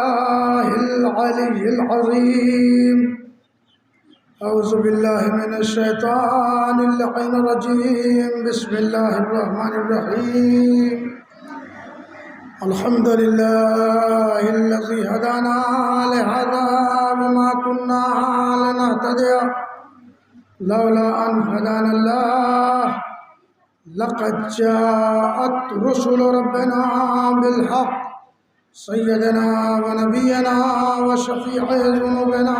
بالله العلي العظيم. أعوذ بالله من الشيطان اللعين الرجيم. بسم الله الرحمن الرحيم. الحمد لله الذي هدانا لهذا وما كنا لنهتدي لولا أن هدانا الله. لقد جاءت رسل ربنا بالحق سيدنا ونبينا وشفيع ذنوبنا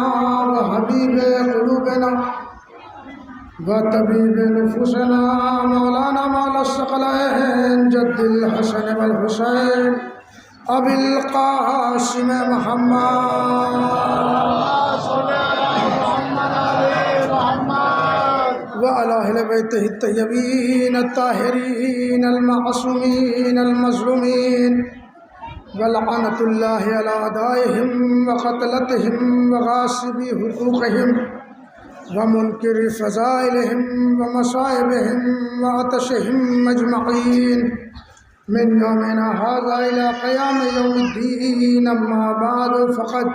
وحبيب قلوبنا وطبيب نفوسنا مولانا مولى الثقلين جد الحسن والحسين أبي القاسم وعلى أهل بيته الطيبين الطاهرين المعصومين المظلومين ولعنة الله على أعدائهم وقتلتهم وغاصبي حقوقهم ومنكر فضائلهم ومصائبهم وعطشهم أجمعين من يومنا هذا إلى قيام يوم الدين. أما بعد فقد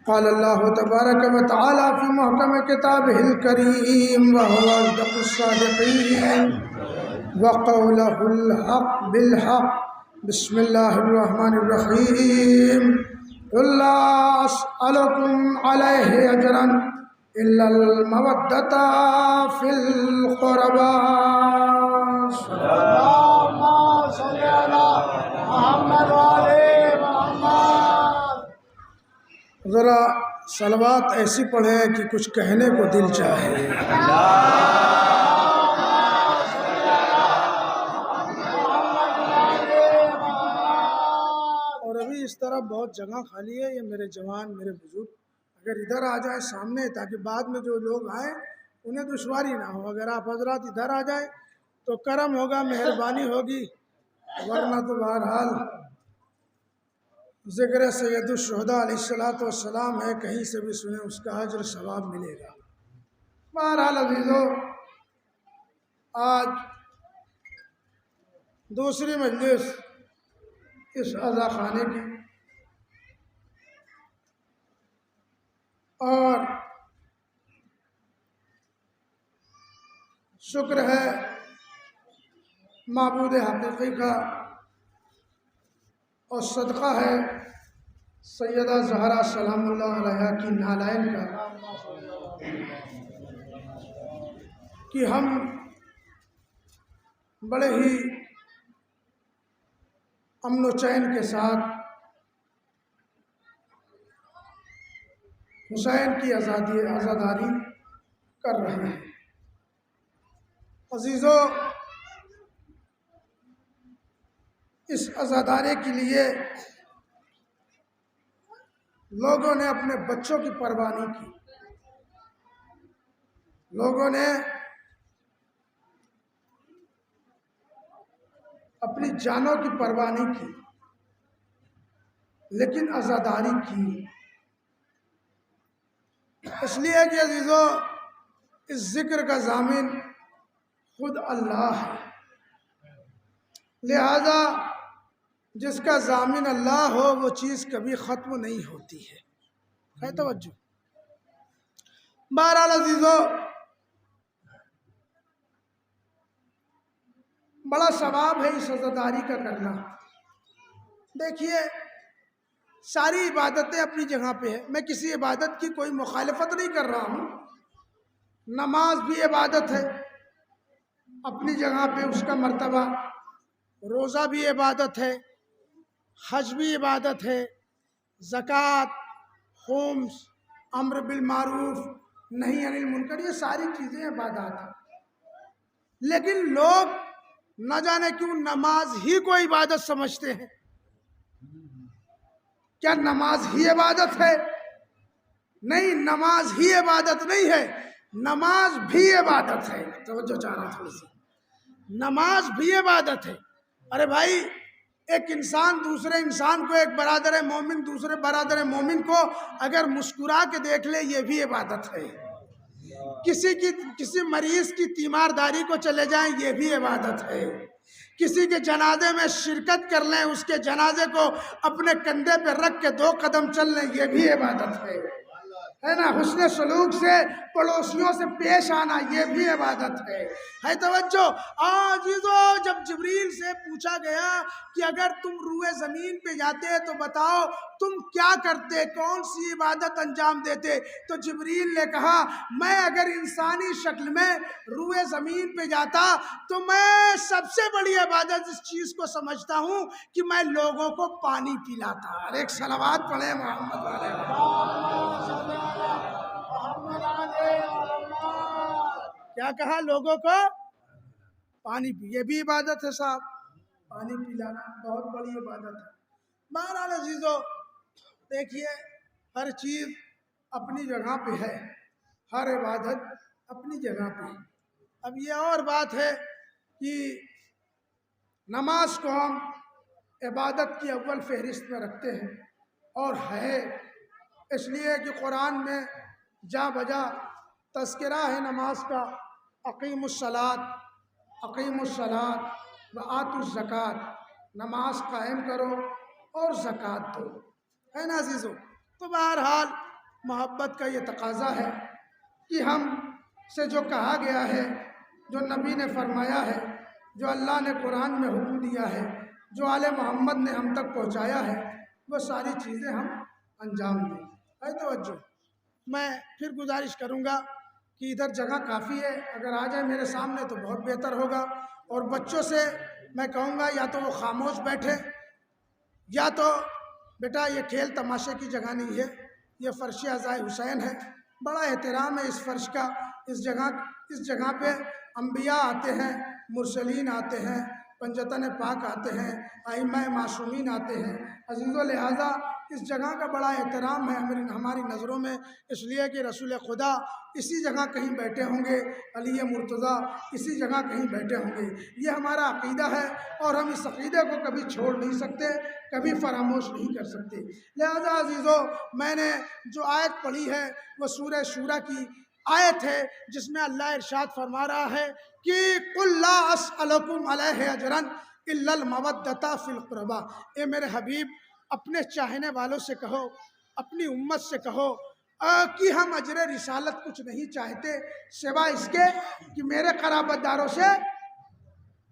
قال الله تبارك وتعالى في محكم كتابه الكريم وهو أصدق الصادقين وقوله الحق بالحق. بسم الله الرحمن الرحيم. قل لا أسألكم عليه أجرا إلا المودة في القربى. اللهم صل على محمد وآل محمد. ذرا صلوات ایسی پڑھے کہ کچھ کہنے کو دل چاہے. اور ابھی اس طرح بہت جگہ خالی ہے. یہ میرے جوان میرے بزرگ اگر ادھر آ جائیں سامنے تاکہ بعد میں جو لوگ آئیں انہیں دشواری نہ ہو. اگر آپ حضرات ادھر آ جائیں تو کرم ہوگا, مہربانی ہوگی, ورنہ تو بہرحال ذکر سید الشہداء علیہ السلام ہے, کہیں سے بھی سنیں اس کا اجر ثواب ملے گا. بہرحال عزیزو, آج دوسری مجلس اس عزا خانے کی اور شکر ہے معبود حقیقی کا اور صدقہ ہے سیدہ زہرا سلام اللہ علیہا کی نالین کا کہ ہم بڑے ہی امن و چین کے ساتھ حسین کی عزاداری کر رہے ہیں. عزیزو, اس عزاداری کے لیے لوگوں نے اپنے بچوں کی پرواہ نہیں کی. لوگوں نے اپنی جانوں کی پرواہ نہیں کی, لیکن عزاداری کی. اس لیے کہ عزیزو, اس ذکر کا ضامن خود اللہ ہے. لہذا جس کا ضامن اللہ ہو وہ چیز کبھی ختم نہیں ہوتی ہے. ہے توجہ. بہرحال عزیزو, بڑا ثواب ہے اس عزاداری کا کرنا. دیکھیے, ساری عبادتیں اپنی جگہ پہ ہے. میں کسی عبادت کی کوئی مخالفت نہیں کر رہا ہوں. نماز بھی عبادت ہے اپنی جگہ پہ, اس کا مرتبہ. روزہ بھی عبادت ہے, حج بھی عبادت ہے, زکوٰۃ, خمس, امر بالمعروف, نہی عن المنکر, یہ ساری چیزیں عبادات ہیں. لیکن لوگ نہ جانے کیوں نماز ہی کو عبادت سمجھتے ہیں. کیا نماز ہی عبادت ہے؟ نہیں, نماز ہی عبادت نہیں ہے, نماز بھی عبادت ہے. توجہ چاہ رہا تھوڑی سی. نماز بھی عبادت ہے. ارے بھائی, ایک انسان دوسرے انسان کو, ایک برادر مومن دوسرے برادر مومن کو اگر مسکرا کے دیکھ لے, یہ بھی عبادت ہے. کسی مریض کی تیمارداری کو چلے جائیں, یہ بھی عبادت ہے. کسی کے جنازے میں شرکت کر لیں، اس کے جنازے کو اپنے کندھے پہ رکھ کے 2 قدم چل لیں، یہ بھی عبادت ہے نا؟ حسن سلوک سے پڑوسیوں سے پیش آنا، یہ بھی عبادت ہے توجہ۔ عزیزو، جب جبریل سے پوچھا گیا کہ اگر تم روئے زمین پہ جاتے تو بتاؤ تم کیا کرتے، کون سی عبادت انجام دیتے، تو جبریل نے کہا میں اگر انسانی شکل میں روئے زمین پہ جاتا تو میں سب سے بڑی عبادت اس چیز کو سمجھتا ہوں کہ میں لوگوں کو پانی پلاتا۔ اور ایک صلوات پڑھیں محمد والے۔ کیا کہا؟ لوگوں کو پانی پی، یہ بھی عبادت ہے صاحب، پانی پلانا بہت بڑی عبادت ہے۔ بہرحال عزیزو، دیکھیے ہر چیز اپنی جگہ پہ ہے، ہر عبادت اپنی جگہ پہ۔ اب یہ اور بات ہے کہ نماز کو ہم عبادت کی اول فہرست میں رکھتے ہیں، اور ہے اس لیے کہ قرآن میں جا بجا تذکرہ ہے نماز کا، اقیموا الصلاۃ وآتوا الزکوٰۃ، نماز قائم کرو اور زکوٰۃ دو، ہے نا عزیزو؟ تو بہرحال محبت کا یہ تقاضا ہے کہ ہم سے جو کہا گیا ہے، جو نبی نے فرمایا ہے، جو اللہ نے قرآن میں حکم دیا ہے، جو آل محمد نے ہم تک پہنچایا ہے، وہ ساری چیزیں ہم انجام دیں۔ ہے توجہ؟ میں پھر گزارش کروں گا کہ ادھر جگہ کافی ہے، اگر آ جائے میرے سامنے تو بہت بہتر ہوگا، اور بچوں سے میں کہوں گا یا تو وہ خاموش بیٹھے، یا تو بیٹا یہ کھیل تماشے کی جگہ نہیں ہے، یہ فرش عزائے حسین ہے، بڑا احترام ہے اس فرش کا، اس جگہ پہ انبیاء آتے ہیں، مرسلین آتے ہیں، پنجتن پاک آتے ہیں، ائمہ معصومین آتے ہیں عزیزو، لہٰذا اس جگہ کا بڑا احترام ہے ہماری نظروں میں، اس لیے کہ رسول خدا اسی جگہ کہیں بیٹھے ہوں گے، علی مرتضیٰ اسی جگہ کہیں بیٹھے ہوں گے، یہ ہمارا عقیدہ ہے، اور ہم اس عقیدے کو کبھی چھوڑ نہیں سکتے، کبھی فراموش نہیں کر سکتے۔ لہٰذا عزیزو، میں نے جو آیت پڑھی ہے وہ سورہ شورى کی آیت ہے، جس میں اللہ ارشاد فرما رہا ہے کہ قُل لا اسألکم علیہ اجرا الا المودۃ فی القربیٰ، اے میرے حبیب اپنے چاہنے والوں سے کہو، اپنی امت سے کہو کہ ہم اجر رسالت کچھ نہیں چاہتے سوائے اس کے کہ میرے قرابت داروں سے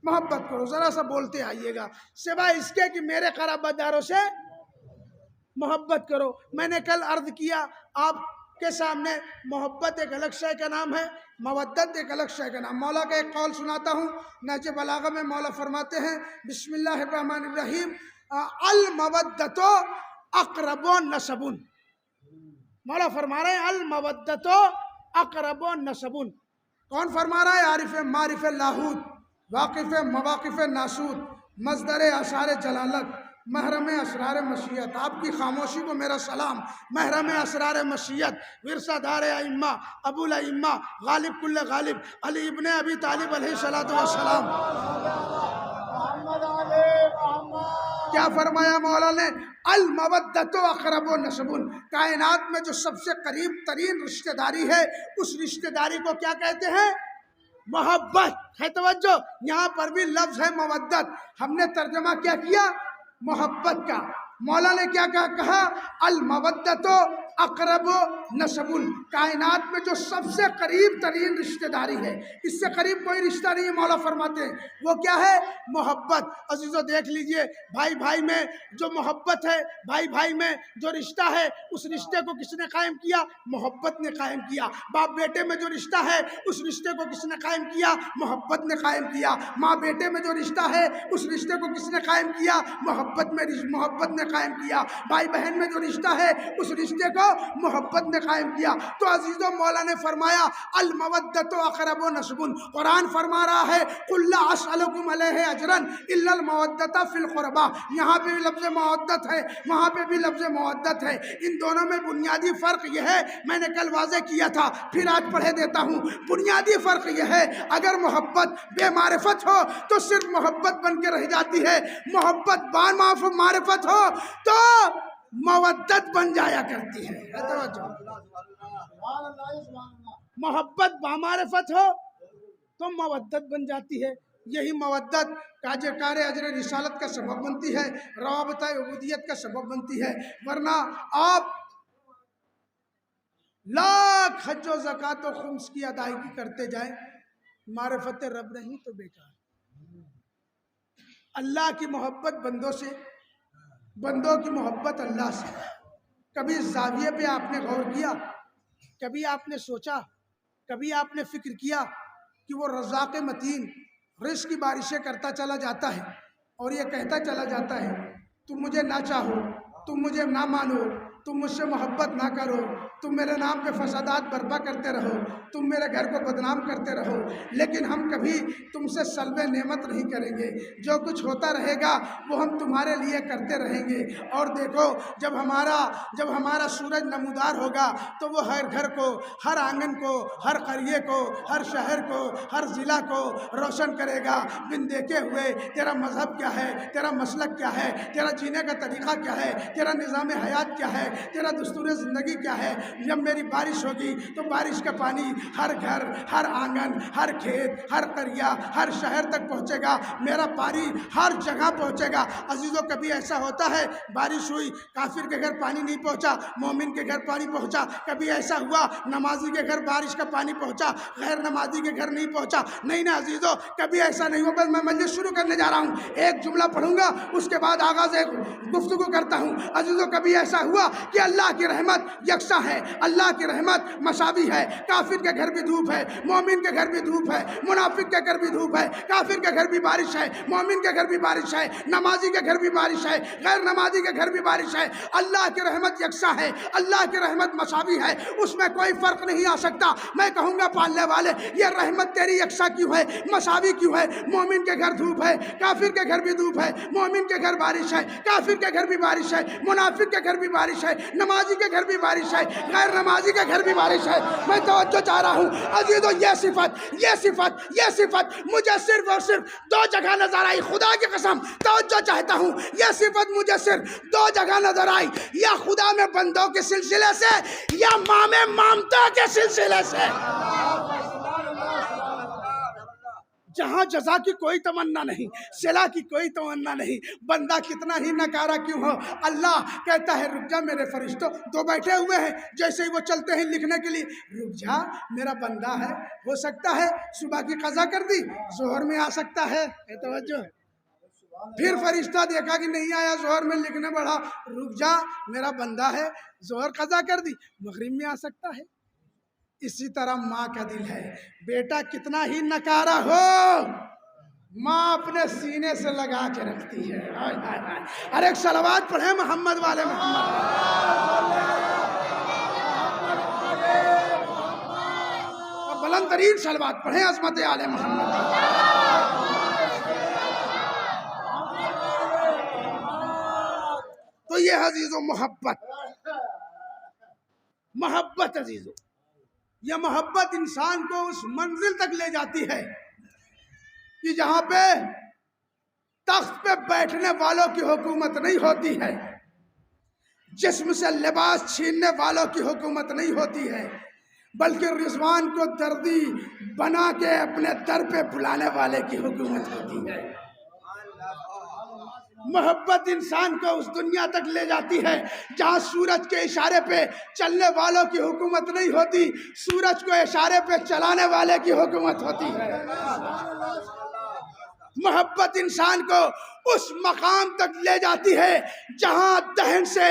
محبت کرو۔ ذرا سا بولتے آئیے گا، سوائے اس کے کہ میرے قرابت داروں سے محبت کرو۔ میں نے کل عرض کیا آپ کے سامنے، محبت ایک الگ شے کا نام ہے، مودت ایک الگ شے کا نام۔ مولا کا ایک قول سناتا ہوں، نہج بلاغہ میں مولا فرماتے ہیں بسم اللہ الرحمن الرحیم، المودۃ اقرب نسب، مولا فرما رہے ہیں المودۃ اقرب نسب۔ کون فرما رہا ہے؟ عارف معرف لاہوت، واقف مواقف ناسوت، مصدر آثار جلالت، محرم اسرار مشیت۔ آپ کی خاموشی کو میرا سلام۔ محرم اسرار مشیت، ورثہ دار ائمہ، ابو الائمہ، غالب کل غالب، علی ابن ابی طالب علیہ الصلوۃ والسلام۔ کیا فرمایا مولا نے؟ المودۃ اقرب نسب، کائنات میں جو سب سے قریب ترین رشتہ داری ہے، اس رشتہ داری کو کیا کہتے ہیں؟ محبت۔ ہے توجہ؟ یہاں پر بھی لفظ ہے مودت، ہم نے ترجمہ کیا کیا؟ محبت کا۔ مولا نے کیا کہا؟ المودۃ اقرب نسب، کائنات میں جو سب سے قریب ترین رشتہ داری ہے، اس سے قریب کوئی رشتہ نہیں ہے، مولا فرماتے ہیں وہ کیا ہے؟ محبت۔ عزیزو دیکھ لیجئے، بھائی بھائی میں جو محبت ہے، بھائی بھائی میں جو رشتہ ہے، اس رشتے کو کس نے قائم کیا؟ محبت نے قائم کیا۔ باپ بیٹے میں جو رشتہ ہے، اس رشتے کو کس نے قائم کیا؟ محبت نے قائم کیا۔ ماں بیٹے میں جو رشتہ ہے، اس رشتے کو کس نے قائم کیا؟ محبت نے قائم کیا۔ بھائی بہن میں جو رشتہ ہے، اس رشتے کو محبت نے قائم کیا۔ تو عزیزو، مولا نے فرمایا المودۃ اقرب نسب۔ قرآن فرما رہا ہے قل لا اسألکم علیہ اجرا الا المودۃ فی القربیٰ، یہاں پہ بھی لفظ مودت ہے، وہاں پہ بھی لفظ مودت ہے۔ ان دونوں میں بنیادی فرق یہ ہے، میں نے کل واضح کیا تھا، پھر آج پڑھے دیتا ہوں۔ بنیادی فرق یہ ہے، اگر محبت بے معرفت ہو تو صرف محبت بن کے رہ جاتی ہے، محبت با معرفت ہو تو مودت بن جایا کرتی ہے۔ محبت با معرفت ہو تو مودت بن جاتی ہے، یہی مودت کار اجر رسالت کا سبب بنتی ہے، روابط عبودیت کا سبب بنتی ہے، ورنہ آپ لاکھ حج و زکوٰۃ و خمس کی ادائیگی کرتے جائیں، معرفت رب نہیں تو بیکار۔ اللہ کی محبت بندوں سے، بندوں کی محبت اللہ سے۔ کبھی اس زاویے پہ آپ نے غور کیا؟ کبھی آپ نے سوچا؟ کبھی آپ نے فکر کیا کہ وہ رزاق متین رزق کی بارشیں کرتا چلا جاتا ہے اور یہ کہتا چلا جاتا ہے تم مجھے نہ چاہو، تم مجھے نہ مانو، تم مجھ سے محبت نہ کرو، تم میرے نام پہ فسادات برپا کرتے رہو، تم میرے گھر کو بدنام کرتے رہو، لیکن ہم کبھی تم سے سلب نعمت نہیں کریں گے، جو کچھ ہوتا رہے گا وہ ہم تمہارے لیے کرتے رہیں گے۔ اور دیکھو جب ہمارا سورج نمودار ہوگا تو وہ ہر گھر کو، ہر آنگن کو، ہر قریے کو، ہر شہر کو، ہر ضلع کو روشن کرے گا، بن دیکھے ہوئے تیرا مذہب کیا ہے، تیرا مسلک کیا ہے، تیرا جینے کا طریقہ کیا ہے، تیرا نظام حیات کیا ہے، تیرا دستور زندگی کیا ہے۔ جب میری بارش ہوگی تو بارش کا پانی ہر گھر، ہر آنگن، ہر کھیت، ہر قریہ، ہر شہر تک پہنچے گا، میرا پانی ہر جگہ پہنچے گا۔ عزیزوں کبھی ایسا ہوتا ہے بارش ہوئی، کافر کے گھر پانی نہیں پہنچا، مومن کے گھر پانی پہنچا؟ کبھی ایسا ہوا نمازی کے گھر بارش کا پانی پہنچا، غیر نمازی کے گھر نہیں پہنچا؟ نہیں نا عزیزوں، کبھی ایسا نہیں ہوا۔ بس میں مجلس شروع کرنے جا رہا ہوں، ایک جملہ پڑھوں گا، اس کے بعد آغاز ایک گفتگو کرتا ہوں۔ عزیزوں کبھی ایسا ہوا کہ اللہ کی رحمت یکساں ہے، اللہ کی رحمت مساوی ہے، کافر کے گھر بھی دھوپ ہے، مومن کے گھر بھی دھوپ ہے، منافق کے گھر بھی دھوپ ہے، کافر کے گھر بھی بارش ہے، مومن کے گھر بھی بارش ہے، نمازی کے گھر بھی بارش ہے، غیر نمازی کے گھر بھی بارش ہے۔ اللہ کی رحمت یکساں ہے، اللہ کی رحمت مساوی ہے، اس میں کوئی فرق نہیں آ سکتا۔ میں کہوں گا پالنے والے، یہ رحمت تیری یکساں کیوں ہے، مساوی کیوں ہے؟ مومن کے گھر دھوپ ہے، کافر کے گھر بھی دھوپ ہے، مومن کے گھر بارش ہے، کافر کے گھر بھی بارش ہے، منافق کے گھر بھی بارش ہے، نمازی کے گھر بھی بارش ہے، غیر نمازی کے گھر بھی بارش ہے۔ میں توجہ چاہ رہا ہوں عزیزو، یہ صفت مجھے صرف اور صرف دو جگہ نظر آئی، خدا کی قسم توجہ چاہتا ہوں، یہ صفت مجھے صرف دو جگہ نظر آئی، یا خدا میں بندوں کے سلسلے سے یا ماں میں مامتا کے سلسلے سے۔ جہاں جزا کی کوئی تمنا نہیں، صلہ کی کوئی تمنا نہیں، بندہ کتنا ہی نکارا کیوں ہو، اللہ کہتا ہے رک جا میرے فرشتوں، دو بیٹھے ہوئے ہیں، جیسے ہی وہ چلتے ہیں لکھنے کے لیے، رک جا میرا بندہ ہے، ہو سکتا ہے صبح کی قضا کر دی، ظہر میں آ سکتا ہے، توجہ۔ پھر فرشتہ دیکھا کہ نہیں آیا، ظہر میں لکھنے بڑھا، رک جا میرا بندہ ہے، ظہر قضا کر دی، مغرب میں آ سکتا ہے۔ اسی طرح ماں کا دل ہے، بیٹا کتنا ہی نکارا ہو، ماں اپنے سینے سے لگا کے رکھتی ہے۔ ارے ایک صلوات پڑھیں محمد والے محمد، اور بلند ترین صلوات پڑھیں عظمت آل محمد۔ تو یہ عزیزو محبت عزیزو، یہ محبت انسان کو اس منزل تک لے جاتی ہے کہ جہاں پہ تخت پہ بیٹھنے والوں کی حکومت نہیں ہوتی ہے، جسم سے لباس چھیننے والوں کی حکومت نہیں ہوتی ہے، بلکہ رضوان کو دردی بنا کے اپنے در پہ بلانے والے کی حکومت ہوتی ہے۔ محبت انسان کو اس دنیا تک لے جاتی ہے جہاں سورج کے اشارے پہ چلنے والوں کی حکومت نہیں ہوتی، سورج کو اشارے پہ چلانے والے کی حکومت ہوتی ہے۔ محبت انسان کو اس مقام تک لے جاتی ہے جہاں دہن سے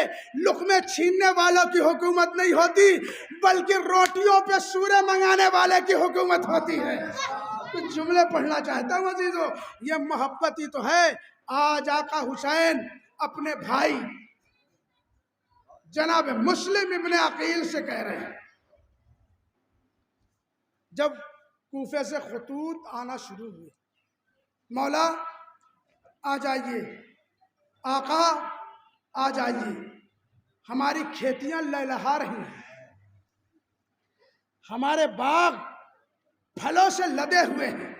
لقمے چھیننے والوں کی حکومت نہیں ہوتی، بلکہ روٹیوں پہ سورے منگانے والے کی حکومت ہوتی ہے۔ کچھ جملے پڑھنا چاہتا ہوں عزیزو، یہ محبت ہی تو ہے۔ آج آقا حسین اپنے بھائی جناب مسلم ابن عقیل سے کہہ رہے ہیں، جب کوفے سے خطوط آنا شروع ہوئے، مولا آ جائیے، آقا آ جائیے، ہماری کھیتیاں لہلہا رہی ہیں، ہمارے باغ پھلوں سے لدے ہوئے ہیں،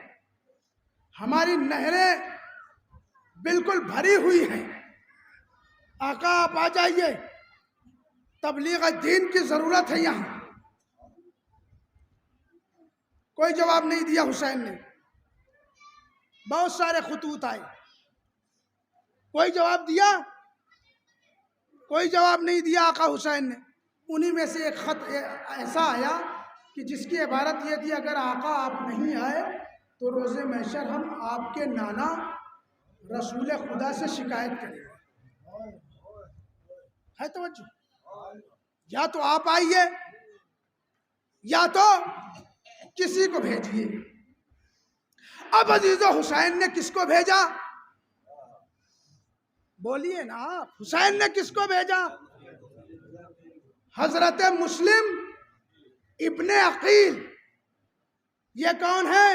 ہماری نہریں بالکل بھری ہوئی ہیں، آقا آپ آ جائیے، تبلیغ دین کی ضرورت ہے یہاں۔ کوئی جواب نہیں دیا حسین نے۔ بہت سارے خطوط آئے، کوئی جواب دیا؟ کوئی جواب نہیں دیا آقا حسین نے۔ انہی میں سے ایک خط ایسا آیا کہ جس کی عبارت یہ تھی، اگر آقا آپ نہیں آئے تو روز محشر ہم آپ کے نانا رسول خدا سے شکایت کریں گے۔ ہے توجہ؟ یا تو آپ آئیے یا تو کسی کو بھیجیے۔ اب عزیز و حسین نے کس کو بھیجا؟ بولیے نا، حسین نے کس کو بھیجا؟ حضرت مسلم ابن عقیل۔ یہ کون ہے؟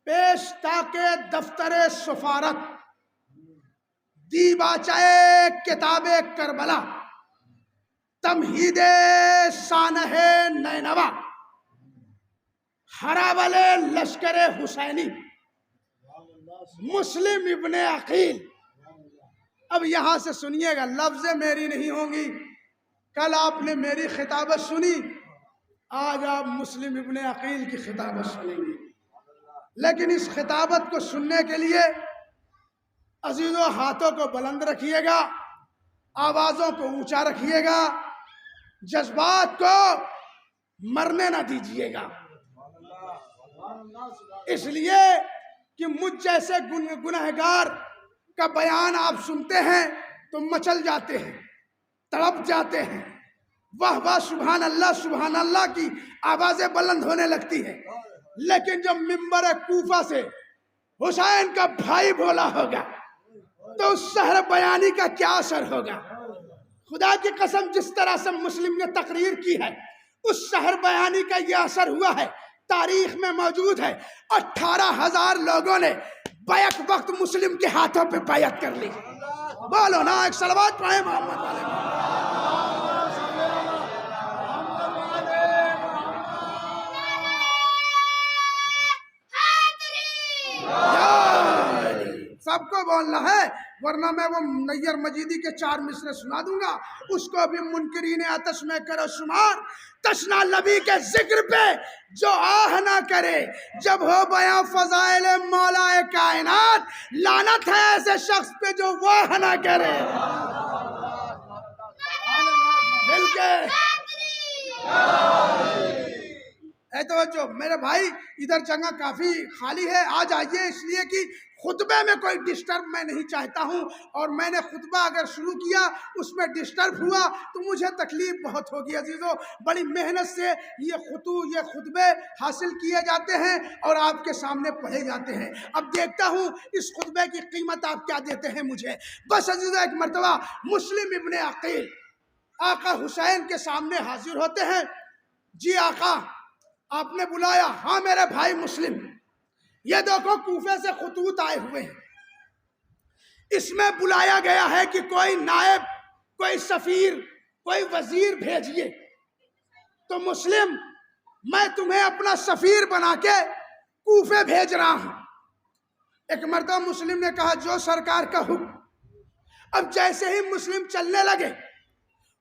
پیشتا کے دفتر سفارت، دیباچہ کتاب کربلا، تمہید سانح نینوا، ہراول لشکر حسینی، مسلم ابن عقیل۔ اب یہاں سے سنیے گا، لفظیں میری نہیں ہوں گی۔ کل آپ نے میری خطابت سنی، آج آپ مسلم ابن عقیل کی خطابت سنیں گے۔ لیکن اس خطابت کو سننے کے لیے عزیزوں ہاتھوں کو بلند رکھیے گا، آوازوں کو اونچا رکھیے گا، جذبات کو مرنے نہ دیجیے گا، اس لیے کہ مجھ جیسے گنہگار کا بیان آپ سنتے ہیں تو مچل جاتے ہیں، تڑپ جاتے ہیں، واہ واہ سبحان اللہ کی آوازیں بلند ہونے لگتی ہیں۔ لیکن جب ممبر کوفہ سے حسین کا بھائی بولا ہوگا تو اس شہر بیانی کا کیا اثر ہوگا؟ خدا کی قسم، جس طرح سے مسلم نے تقریر کی ہے، اس شہر بیانی کا یہ اثر ہوا ہے، تاریخ میں موجود ہے۔ 18,000 لوگوں نے بیک وقت مسلم کے ہاتھوں پہ بیعت کر لی۔ بولو نا، ایک صلوات پڑھیں محمد والے سب کو بولنا ہے، ورنہ میں وہ نیر مجیدی کے 4 مصرے سنا دوں گا، اس کو بھی منکرین آتش میں کرو شمار۔ تشنا لبی کے ذکر پہ جو آہ نہ کرے، جب ہو بیاں فضائل مولا کائنات، لعنت ہے ایسے شخص پہ جو واہ نہ کرے۔ مل کے اے توجہ میرے بھائی، ادھر جگہ کافی خالی ہے، آ جائیے، اس لیے کہ خطبے میں کوئی ڈسٹرب میں نہیں چاہتا ہوں، اور میں نے خطبہ اگر شروع کیا اس میں ڈسٹرب ہوا تو مجھے تکلیف بہت ہوگی۔ عزیزو، بڑی محنت سے یہ خطبے حاصل کیے جاتے ہیں اور آپ کے سامنے پڑھے جاتے ہیں۔ اب دیکھتا ہوں اس خطبے کی قیمت آپ کیا دیتے ہیں مجھے۔ بس عزیزو، ایک مرتبہ مسلم ابن عقیل آقا حسین کے سامنے حاضر ہوتے ہیں۔ جی آقا، آپ نے بلایا؟ ہاں میرے بھائی مسلم، یہ دیکھو کوفے سے خطوط آئے ہوئے ہیں، اس میں بلایا گیا ہے کہ کوئی نائب، کوئی سفیر، کوئی وزیر بھیجیے۔ تو مسلم، میں تمہیں اپنا سفیر بنا کے کوفے بھیج رہا ہوں۔ ایک مرتبہ مسلم نے کہا جو سرکار کا حکم۔ اب جیسے ہی مسلم چلنے لگے،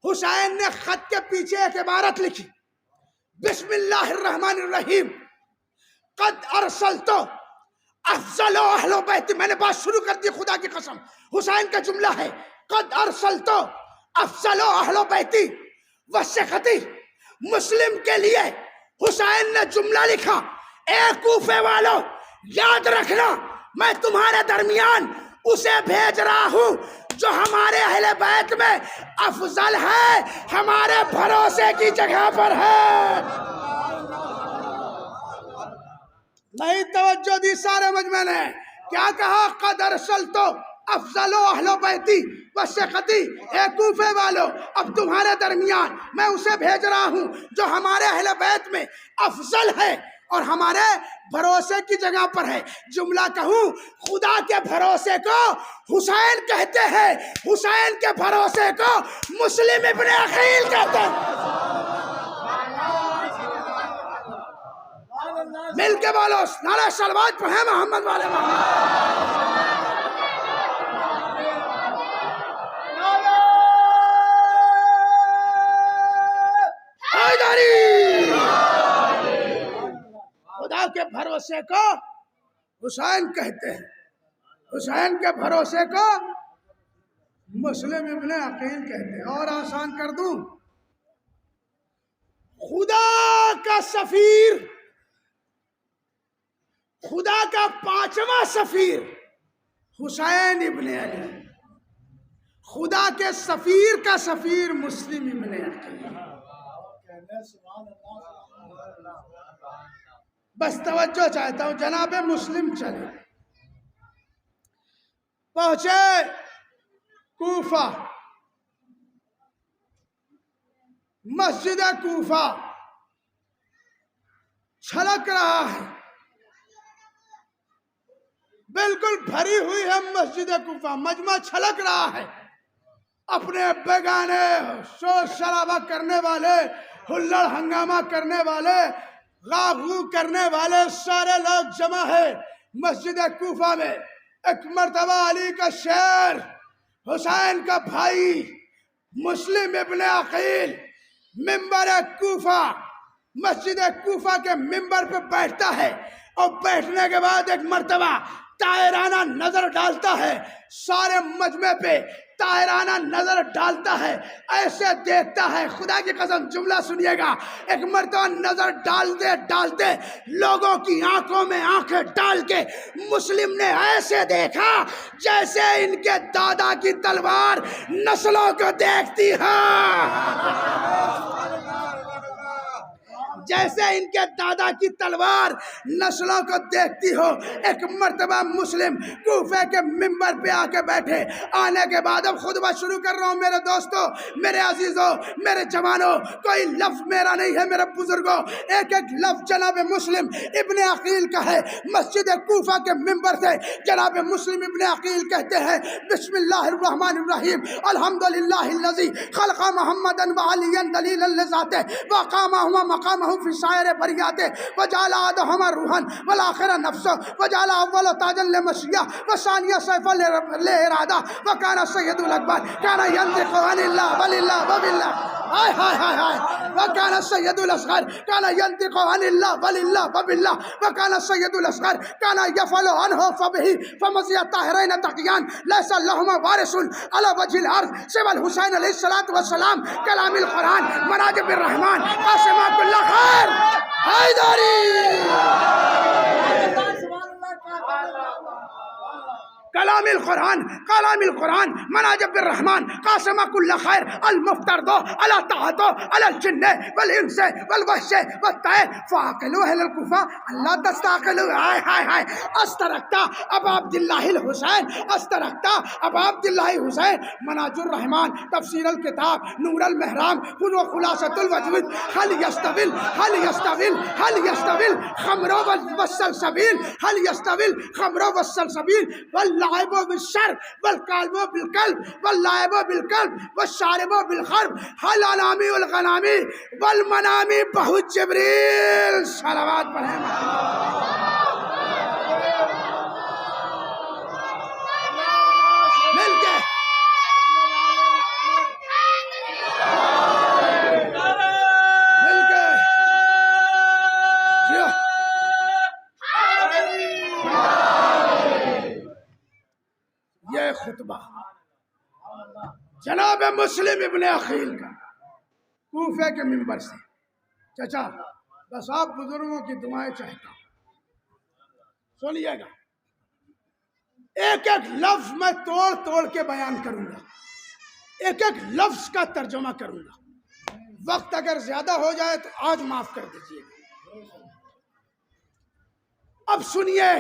حسین نے خط کے پیچھے ایک عبارت لکھی، بسم اللہ الرحمن الرحیم، قد ارسلتو افضل اہل بیت۔ میں نے بات شروع کر دی، خدا کی قسم، حسین کا جملہ ہے، قد ارسلتو افضل اہل بیتی وثقتی۔ مسلم کے لیے حسین نے جملہ لکھا، اے کوفے والو، یاد رکھنا میں تمہارے درمیان اسے بھیج رہا ہوں جو ہمارے اہل بیت میں افضل ہے، ہمارے بھروسے کی جگہ پر ہے۔ نہیں توجہ دی سارے مجمع نے؟ کیا کہا؟ قد ارسلتو افضل اہل بیتی وثقتی، اے کوفے والو، اب تمہارے درمیان میں اسے بھیج رہا ہوں جو ہمارے اہل بیت میں افضل ہے اور ہمارے بھروسے کی جگہ پر ہے۔ جملہ کہوں، خدا کے بھروسے کو حسین کہتے ہیں، حسین کے بھروسے کو مسلم ابن عقیل کہتے ہیں۔ مل کے بولو، نعرہ صلوات پڑھیں محمد والے محمد۔ خدا کے بھروسے کو حسین کہتے ہیں، حسین کے بھروسے کو مسلم ابن عقیل کہتے ہیں۔ اور آسان کر دوں، خدا کا سفیر، خدا کا 5واں سفیر حسین ابن علی، خدا کے سفیر کا سفیر مسلم ابن عقیل۔ بس توجہ چاہتا ہوں، جناب مسلم چلے، پہنچے کوفہ، مسجد کوفہ چھلک رہا ہے، بالکل بھری ہوئی ہے مسجد کوفہ، مجمع چھلک رہا ہے، اپنے بیگانے شور شرابہ کرنے والے، ہلڑ ہنگامہ کرنے والے، غاغو کرنے والے سارے لوگ جمع ہے مسجد کوفہ میں۔ ایک مرتبہ علی کا شیر، حسین کا بھائی مسلم ابن عقیل ممبر کوفہ، مسجد کوفہ کے ممبر پہ بیٹھتا ہے، اور بیٹھنے کے بعد ایک مرتبہ طاہرانہ نظر ڈالتا ہے، سارے مجمع پہ طاہرانہ نظر ڈالتا ہے، ایسے دیکھتا ہے، خدا کی قسم جملہ سنیے گا، ایک مرتبہ نظر ڈالتے ڈالتے لوگوں کی آنکھوں میں آنکھیں ڈال کے مسلم نے ایسے دیکھا جیسے ان کے دادا کی تلوار نسلوں کو دیکھتی ہے، جیسے ان کے دادا کی تلوار نسلوں کو دیکھتی ہو۔ ایک مرتبہ مسلم کوفے کے ممبر پہ آ کے بیٹھے، آنے کے بعد اب خطبہ شروع کر رہا ہوں میرے دوستوں، میرے عزیزوں، میرے جوانوں، کوئی لفظ میرا نہیں ہے میرے بزرگوں، ایک ایک لفظ جناب مسلم ابن عقیل کا ہے۔ مسجد کوفہ کے ممبر سے جناب مسلم ابن عقیل کہتے ہیں، بسم اللہ الرحمن الرحیم، الحمدللہ الذی خلق محمدا وعلیا دلیلا لذاتہ وقامہما مقامہ فی سائر بریاتہ وجعل آدہما روحا والآخر نفسا وجعل اول تاجا لمشیہ وثانیہ سیفا لارادہ وکان سید الاکبر کان ینطق عن اللہ وللہ وباللہ ہائے ہائے ہائے ہائے وکان سید الاصغر کان ینطق عن اللہ وللہ وباللہ وکان سید الاصغر کان یفعل عنہ فبہ فمضی الطاہرین تقیان لیس لہما وارث علی وجہ الارض سوى الحسین علیہ الصلوۃ والسلام کلام القرآن مناجب الرحمن قاسمہ کل خیر حیدری کلام القرآن مناجب الرحمن قاسم کل خیر المفترض علی طاعت علی الجن والانس والوحش والطیر فاعقلوا اہل الکوفہ اللہ تستعقلوا ہائے ہائے ہائے استرکتا ابا عبداللہ الحسین استرکتا ابا عبداللہ حسین مناج الرحمن تفسیر الکتاب نور المحرام خذ خلاصۃ الوجود هل يستوي الخمر والسلسبيل هل يستوي الخمر والسلسبيل واللعب بالشر والقلب بالقلب واللعب بالقلب والشارب بالخرب هل انامی الغنامی والمنامی بہت جبریل صلوات پڑھیں مل کے یہ خطبہ جناب مسلم ابن عقیل کا کوفے کے ممبر سے۔ چچا بس آپ بزرگوں کی دعائیں چاہتا ہوں، سنیے گا، ایک ایک لفظ میں توڑ توڑ کے بیان کروں گا، ایک ایک لفظ کا ترجمہ کروں گا، وقت اگر زیادہ ہو جائے تو آج معاف کر دیجیے گا۔ اب سنیے،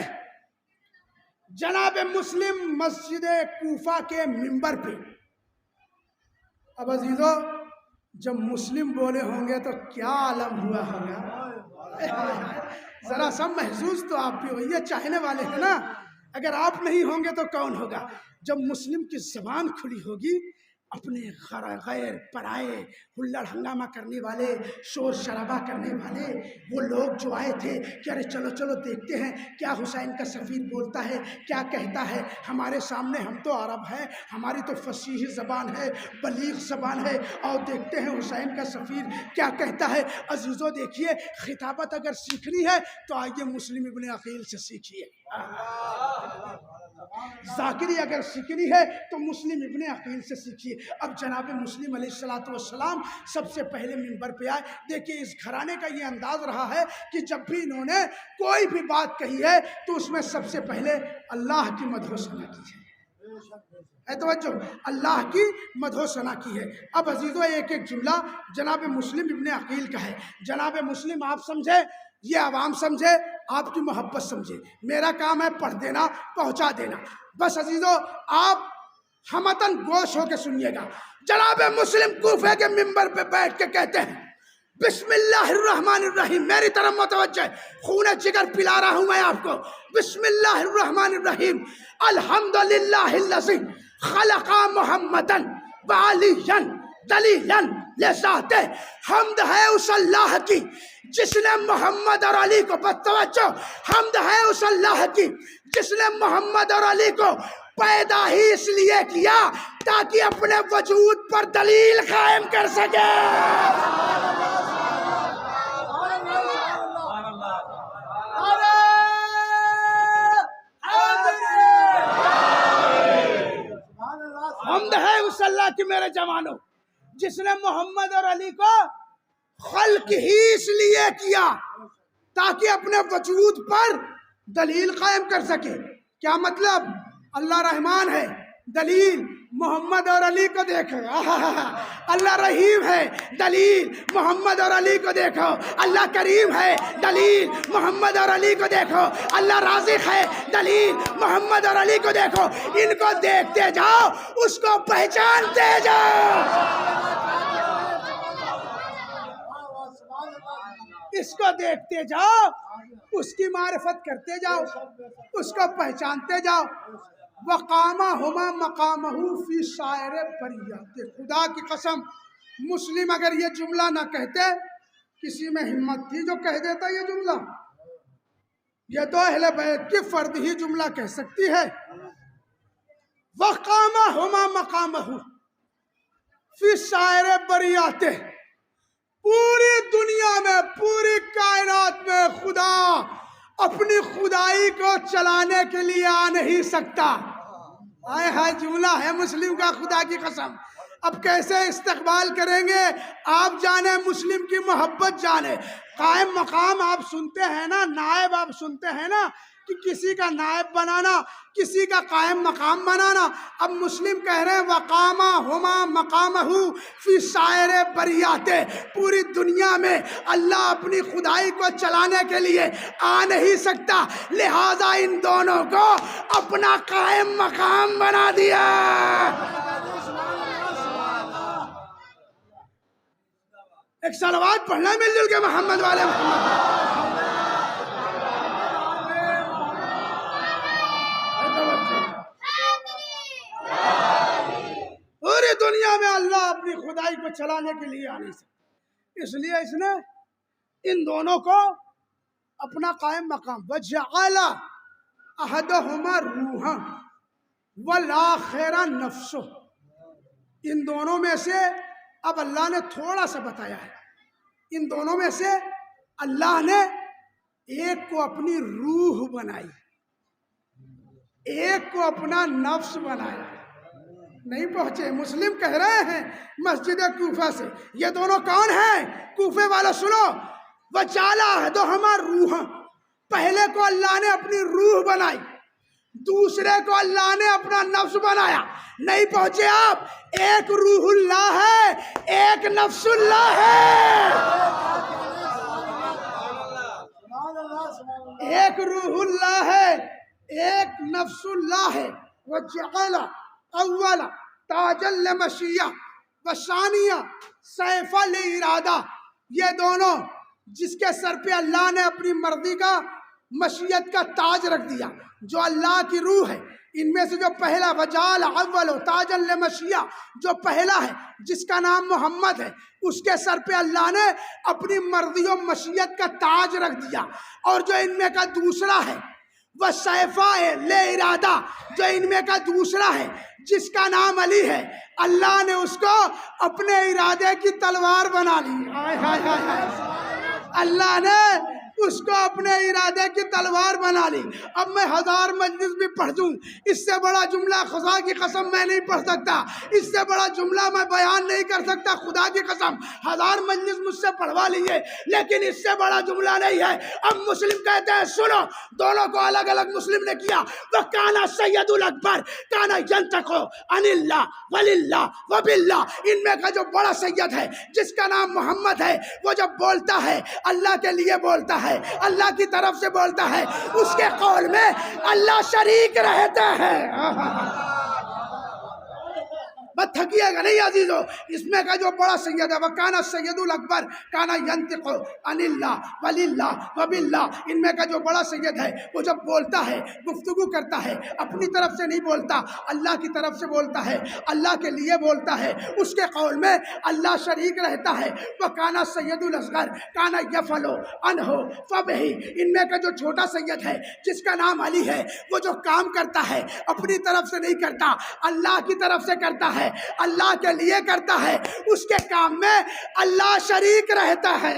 جناب مسلم مسجد کوفہ کے ممبر پہ، اب عزیزو جب مسلم بولے ہوں گے تو کیا عالم ہوا ہوگا، ذرا سا محظوظ تو آپ بھی ہو، یہ چاہنے والے ہیں نا، اگر آپ نہیں ہوں گے تو کون ہوگا؟ جب مسلم کی زبان کھلی ہوگی اپنے غیر پرائے ہلڑ ہنگامہ کرنے والے، شور شرابہ کرنے والے وہ لوگ جو آئے تھے کہ ارے چلو چلو دیکھتے ہیں کیا حسین کا سفیر بولتا ہے، کیا کہتا ہے ہمارے سامنے، ہم تو عرب ہیں، ہماری تو فصیح زبان ہے، بلیغ زبان ہے، اور دیکھتے ہیں حسین کا سفیر کیا کہتا ہے۔ عزیزو دیکھیے، خطابت اگر سیکھنی ہے تو آئیے مسلم ابن عقیل سے سیکھیے، ذاکری اگر سیکھنی ہے تو مسلم ابن عقیل سے سیکھیے۔ اب جناب مسلم علیہ السلام سب سے پہلے منبر پہ آئے۔ دیکھیے اس گھرانے کا یہ انداز رہا ہے کہ جب بھی انہوں نے کوئی بھی بات کہی ہے تو اس میں سب سے پہلے اللہ کی مدح و ثنا کی ہے، توجہ، اللہ کی مدح و ثنا کی ہے۔ اب عزیزو ایک ایک جملہ جناب مسلم ابن عقیل کا ہے۔ جناب مسلم آپ سمجھے، یہ عوام سمجھے، آپ کی محبت سمجھے، میرا کام ہے پڑھ دینا، پہنچا دینا، بس عزیزو آپ ہمتن گوش ہو کے سنیے گا۔ جناب مسلم کوفے کے منبر پہ بیٹھ کے کہتے ہیں بسم اللہ الرحمن الرحیم، میری طرف متوجہ، خون جگر پلا رہا ہوں میں آپ کو۔ بسم اللہ الرحمن الرحیم، الحمدللہ الذی خلق محمدا وعلیا دلیلا لذاتہ، حمد ہے اس اللہ کی جس نے محمد اور علی کو، توجہ، حمد ہے اس اللہ کی جس نے محمد اور علی کو پیدا ہی اس لیے کیا تاکہ اپنے وجود پر دلیل قائم کر سکے۔ حمد ہے اس اللہ کی میرے جوانوں جس نے محمد اور علی کو خلق ہی اس لیے کیا تاکہ اپنے وجود پر دلیل قائم کر سکے۔ کیا مطلب؟ اللہ رحمان ہے، دلیل محمد اور علی کو دیکھو، اللہ رحیم ہے، دلیل محمد اور علی کو دیکھو، اللہ کریم ہے، دلیل محمد اور علی کو دیکھو، اللہ رازق ہے، دلیل محمد اور علی کو دیکھو۔ ان کو دیکھتے جاؤ، اس کو پہچانتے جاؤ، اس کو دیکھتے جاؤ، اس کی معرفت کرتے جاؤ، اس کو پہچانتے جاؤ۔ وَقَامَهُمَا مَقَامَهُ فِي سَائِرِ بَرِيَّاتِ، خدا کی قسم مسلم اگر یہ جملہ نہ کہتے، کسی میں ہمت تھی جو کہہ دیتا یہ جملہ؟ یہ تو اہل بیت کی فرد ہی جملہ کہہ سکتی ہے۔ وَقَامَهُمَا مَقَامَهُ فِي سَائِرِ بَرِيَّاتِ، پوری دنیا میں، پوری کائنات میں خدا اپنی خدائی کو چلانے کے لیے آ نہیں سکتا۔ آئے ہائے، جملہ ہے مسلم کا، خدا کی قسم۔ اب کیسے استقبال کریں گے؟ آپ جانے، مسلم کی محبت جانے۔ قائم مقام آپ سنتے ہیں نا، نائب آپ سنتے ہیں نا کہ کسی کا نائب بنانا، کسی کا قائم مقام بنانا۔ اب مسلم کہہ رہے ہیں وَقَامَهُمَا مَقَامَهُ فِي سَائِرِ بَرِيَّاتِ، پوری دنیا میں اللہ اپنی خدائی کو چلانے کے لیے آ نہیں سکتا، لہذا ان دونوں کو اپنا قائم مقام بنا دیا۔ ایک صلوات پڑھنا مل جل کے محمد والے محمد۔ پوری دنیا میں اللہ اپنی خدائی کو چلانے کے لیے آ نہیں سکتا، اس لیے اس نے ان دونوں کو اپنا قائم مقام وَجَعَلَ أَحَدَهُمَا رُوحًا وَالْآخَرَ نَفْسُهُ، ان دونوں میں سے اب اللہ نے تھوڑا سا بتایا ہے، ان دونوں میں سے اللہ نے ایک کو اپنی روح بنائی، ایک کو اپنا نفس بنایا۔ نہیں پہنچے، مسلم کہہ رہے ہیں مسجد کوفہ سے، یہ دونوں کون ہیں؟ کوفے والا سنو، وَجَعَلَ أَحَدَهُمَا رُوحًا، پہلے کو اللہ نے اپنی روح بنائی، دوسرے کو اللہ نے اپنا نفس بنایا۔ نہیں پہنچے آپ، ایک روح اللہ ہے، ایک نفس اللہ ہے، ایک روح اللہ ہے، ایک نفس اللہ ہے۔ وَجَعَلَ اول تاج المشیہ وثانیہ سیف الارادہ، یہ دونوں جس کے سر پہ اللہ نے اپنی مرضی کا، مشیت کا تاج رکھ دیا، جو اللہ کی روح ہے، ان میں سے جو پہلا وجال اول تاج المشیہ، جو پہلا ہے جس کا نام محمد ہے، اس کے سر پہ اللہ نے اپنی مرضی و مشیت کا تاج رکھ دیا۔ اور جو ان میں کا دوسرا ہے وہ سیفہ لے ارادہ، جو ان میں کا دوسرا ہے جس کا نام علی ہے، اللہ نے اس کو اپنے ارادے کی تلوار بنا لی۔ اللہ نے اس کو اپنے ارادے کی تلوار بنا لی۔ اب میں 1000 مجلس بھی پڑھ دوں، اس سے بڑا جملہ خدا کی قسم میں نہیں پڑھ سکتا، اس سے بڑا جملہ میں بیان نہیں کر سکتا، خدا کی قسم 1000 مجلس مجھ سے پڑھوا لیے، لیکن اس سے بڑا جملہ نہیں ہے۔ اب مسلم کہتے ہیں سنو، دونوں کو الگ الگ مسلم نے کیا۔ وَكَانَ السَّيِّدُ الْأَكْبَرُ كَانَ يَنْطِقُ عَنِ اللَّهِ وَلِلَّهِ وَبِاللَّهِ، ان میں کا جو بڑا سید ہے جس کا نام محمد ہے، وہ جب بولتا ہے اللہ کے لیے بولتا ہے، اللہ کی طرف سے بولتا ہے، اس کے قول میں اللہ شریک رہتا ہے۔ بات تھکیے گا نہیں عزیزو، اس میں کا جو بڑا سید ہے وَكَانَ السَّيِّدُ الْأَكْبَرُ كَانَ يَنْطِقُ عَنِ اللَّهِ وَلِلَّهِ وَبِاللَّهِ، ان میں کا جو بڑا سید ہے وہ جب بولتا ہے، گفتگو کرتا ہے، اپنی طرف سے نہیں بولتا، اللہ کی طرف سے بولتا ہے، اللہ کے لیے بولتا ہے، اس کے قول میں اللہ شریک رہتا ہے۔ وَكَانَ السَّيِّدُ الْأَصْغَرُ كَانَ يَفْعَلُ عَنْهُ فَبِهِ، ان میں کا جو چھوٹا سید ہے جس کا نام علی ہے، وہ جو کام کرتا ہے اپنی طرف سے نہیں کرتا، اللہ کی طرف سے کرتا ہے، اللہ کے لیے کرتا ہے، اس کے کام میں اللہ شریک رہتا ہے۔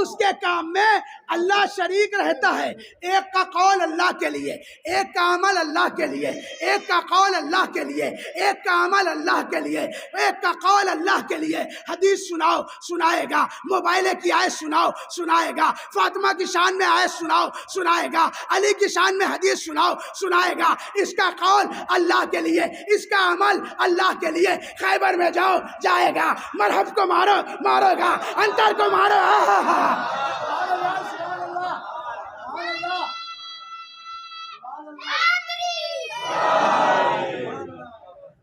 اس کے کام میں اللہ شریک رہتا ہے۔ ایک کا قول اللہ کے لیے، ایک کا عمل اللہ کے لیے، ایک کا قول اللہ کے لیے، ایک کا عمل اللہ کے لیے، ایک کا قول اللہ کے لیے۔ حدیث سناؤ سنائے گا، موبائل کی آیت سناؤ سنائے گا، فاطمہ کی شان میں آیت سناؤ سنائے گا، علی کی شان میں حدیث سناؤ سنائے گا۔ اس کا قول اللہ کے لیے، اس کا عمل اللہ کے لیے۔ خیبر میں جاؤ جائے گا، مرحب کو مارو مارو گا، انتر کو مارو۔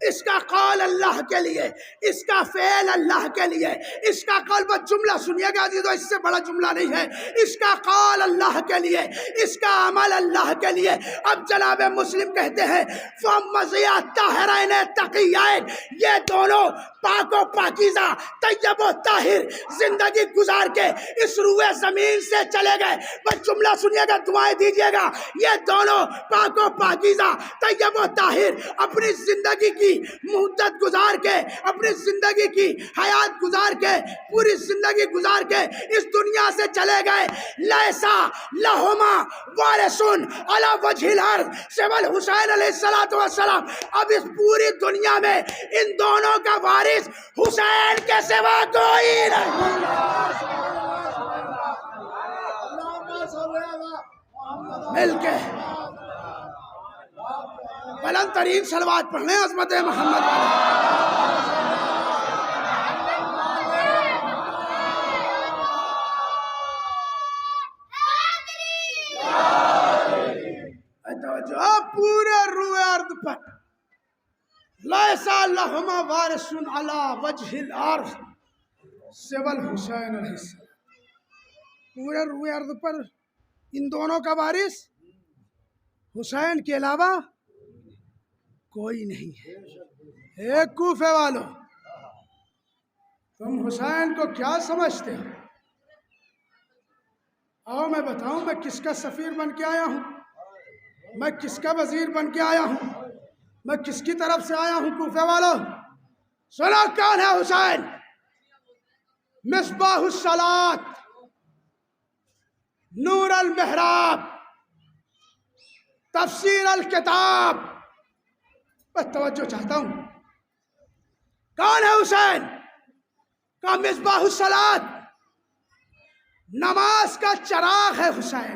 اس کا قول اللہ کے لیے، اس کا فعل اللہ کے لیے، اس کا قول، بس جملہ سنیے گا عزیزو، اس سے بڑا جملہ نہیں ہے۔ اس کا قول اللہ کے لیے، اس کا عمل اللہ کے لیے۔ اب جناب مسلم کہتے ہیں فَمَّزِيَ الطَّاهِرَيْنِ التَّقِيَّيْنِ، یہ دونوں پاک و پاکیزہ، طیب و طاہر زندگی گزار کے اس روئے زمین سے چلے گئے۔ بس جملہ سنیے گا، دعائیں دیجیے گا۔ یہ دونوں پاک و پاکیزہ، طیب و طاہر اپنی زندگی کی مدت گزار کے، اپنی زندگی کی حیات گزار کے، پوری زندگی گزار کے اس دنیا سے چلے گئے۔ لیسا لہما وارثن علی وجہ الارض سوى الحسین علیہ السلام، اب اس پوری دنیا میں ان دونوں کا وارث حسین کے سوا کوئی نہیں۔ مل کے بلند ترین صلوات پڑھنے عظمت محمد توجہ، پورے روئے ارض پر لیسا لہما وارث علی وجہ الارض سوى الحسین علیہ السلام، پورے روئے ارض پر ان دونوں کا وارث حسین کے علاوہ کوئی نہیں ہے۔ ایک کوفے والو، تم حسین کو کیا سمجھتے ہو؟ آؤ میں بتاؤں میں کس کا سفیر بن کے آیا ہوں، میں کس کا وزیر بن کے آیا ہوں، میں کس کی طرف سے آیا ہوں۔ کوفے والو سنو کون ہے حسین؟ مصباح الصلاۃ، نور المحراب، تفسیر الکتاب۔ بس توجہ چاہتا ہوں، کون ہے حسین؟ کا مصباح الصلاۃ، نماز کا چراغ ہے حسین۔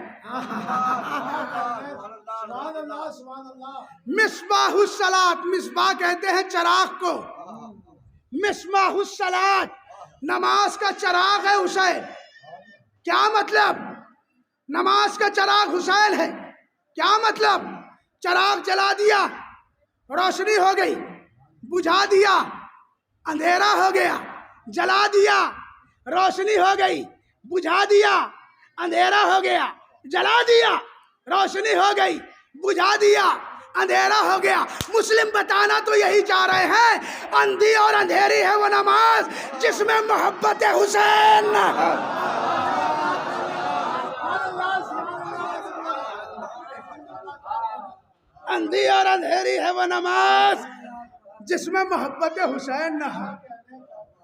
مصباح الصلاۃ، مصباح کہتے ہیں چراغ کو، مصباح الصلاۃ نماز کا چراغ ہے حسین۔ کیا مطلب؟ نماز کا چراغ حسین ہے، کیا مطلب؟ چراغ جلا دیا، روشنی ہو گئی، بجھا دیا، اندھیرا ہو گیا، جلا دیا، روشنی ہو گئی، بجھا دیا، اندھیرا ہو گیا، جلا دیا۔ روشنی ہو گئی، بجھا دیا، اندھیرا ہو گیا۔ مسلم بتانا تو یہی چاہ رہے ہیں، اندھی اور اندھیری ہے وہ نماز جس میں محبت حسین نہ ہو۔ اندھی اور اندھیری ہے وہ نماز جس میں محبت حسین نہ ہو۔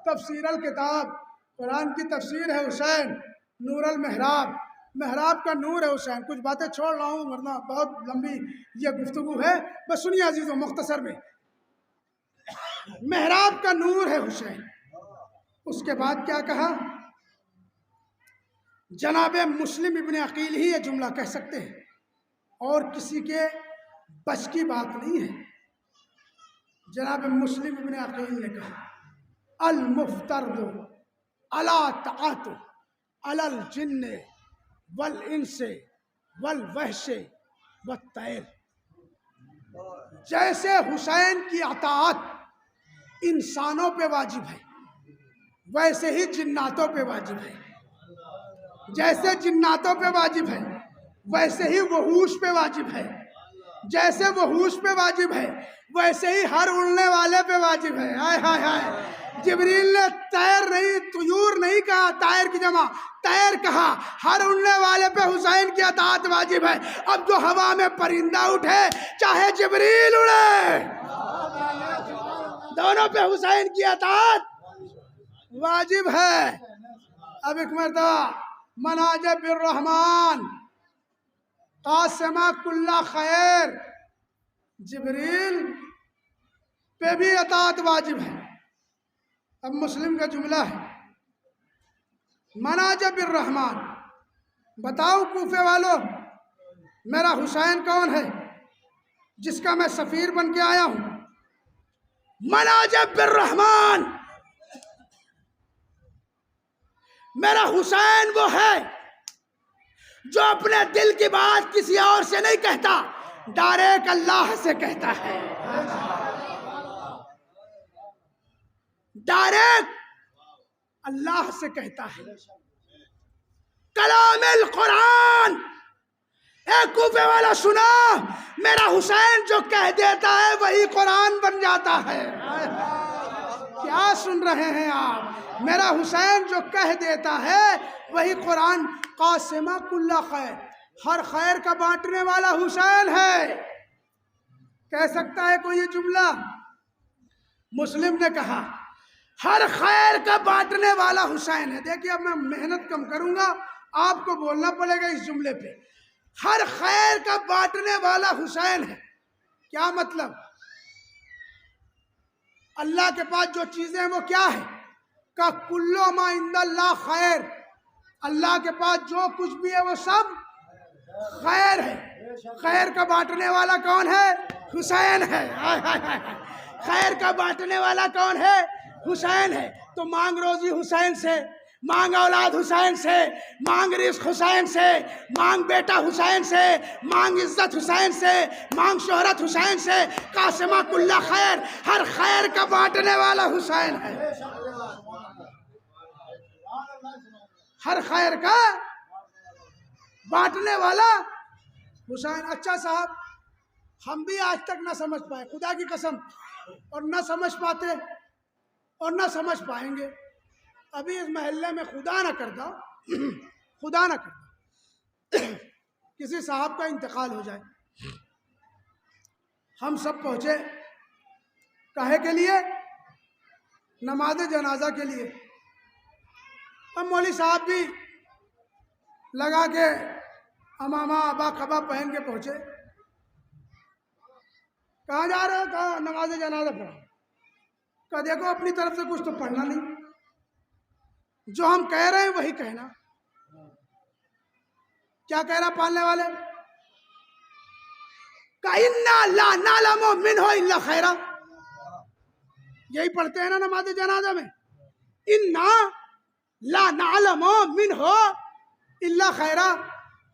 تفسیر الکتاب، قرآن کی تفسیر ہے حسین، نور المحراب، محراب کا نور ہے حسین۔ کچھ باتیں چھوڑ رہا ہوں ورنہ بہت لمبی یہ گفتگو ہے، بس سنیے عزیزوں مختصر میں۔ محراب کا نور ہے حسین۔ اس کے بعد کیا کہا؟ جناب مسلم ابن عقیل ہی یہ جملہ کہہ سکتے ہیں، اور کسی کے بس کی بات نہیں ہے۔ جناب مسلم ابن عقیل نے کہا المفترض علی طاعت علی الجن والانس والوحش والطیر، جیسے حسین کی اطاعت انسانوں پہ واجب ہے ویسے ہی جناتوں پہ واجب ہے، جیسے جناتوں پہ واجب ہے ویسے ہی وحوش پہ واجب ہے، جیسے وحوش پہ واجب ہے ویسے ہی ہر اڑنے والے پہ واجب ہے۔ ہائے ہائے ہائے، جبریل نے طیر نہیں، طیور نہیں کہا، طائر کی جمع طیر کہا۔ ہر اڑنے والے پہ حسین کی اطاعت واجب ہے۔ اب جو ہوا میں پرندہ اٹھے چاہے جبریل اڑے، دونوں پہ حسین کی اطاعت واجب ہے۔ اب ایک مرتبہ مناجب الرحمن قاسمہ کل خیر، جبریل پہ بھی اطاعت واجب ہے۔ اب مسلم کا جملہ ہے مناجب الرحمن، بتاؤ کوفے والوں میرا حسین کون ہے جس کا میں سفیر بن کے آیا ہوں؟ مناجب الرحمن، میرا حسین وہ ہے جو اپنے دل کی بات کسی اور سے نہیں کہتا، ڈائریکٹ اللہ سے کہتا ہے، ڈائریکٹ اللہ سے کہتا ہے۔ کلام القرآن، اے کوفے والا سنا، میرا حسین جو کہہ دیتا ہے وہی قرآن بن جاتا ہے۔ کیا سن رہے ہیں آپ؟ میرا حسین جو کہہ دیتا ہے وہی قرآن۔ قاسمہ کل خیر، ہر خیر کا بانٹنے والا حسین ہے۔ کہہ سکتا ہے کوئی یہ جملہ؟ مسلم نے کہا ہر خیر کا بانٹنے والا حسین ہے۔ دیکھیے اب میں محنت کم کروں گا، آپ کو بولنا پڑے گا اس جملے پہ۔ ہر خیر کا بانٹنے والا حسین ہے، کیا مطلب؟ اللہ کے پاس جو چیزیں ہیں وہ کیا ہے؟ کہ کلو ما عند اللہ خیر، اللہ کے پاس جو کچھ بھی ہے وہ سب خیر ہے۔ خیر کا بانٹنے والا کون ہے؟ حسین ہے۔ خیر کا بانٹنے والا کون ہے؟ حسین ہے۔ تو مانگ روزی حسین سے، مانگ اولاد حسین سے، مانگ رزق حسین سے، مانگ بیٹا حسین سے، مانگ عزت حسین سے، مانگ شہرت حسین سے۔ قاسمہ کل خیر، ہر خیر کا بانٹنے والا حسین ہے۔ ہر خیر کا بانٹنے والا حسین۔ اچھا صاحب، ہم بھی آج تک نہ سمجھ پائے، خدا کی قسم، اور نہ سمجھ پاتے اور نہ سمجھ پائیں گے۔ ابھی اس محلے میں خدا نہ کرتا کسی صاحب کا انتقال ہو جائے، ہم سب پہنچے کاہے کے لیے؟ نماز جنازہ کے لیے۔ اب مولوی صاحب بھی لگا کے امامہ ابا قبا پہن کے پہنچے۔ کہاں جا رہے ہو؟ کہاں؟ نماز جنازہ پڑھا۔ کہا دیکھو اپنی طرف سے کچھ تو پڑھنا نہیں، جو ہم کہہ رہے ہیں وہی کہنا۔ کیا کہہ رہا پالنے والے؟ کَإِنَّا لَا نَعْلَمُ مِنْهُ إِلَّا خَيْرًا، یہی پڑھتے ہیں نا نماز جنازہ میں، اِنَّا لَا نَعْلَمُ مِنْهُ إِلَّا خَيْرًا۔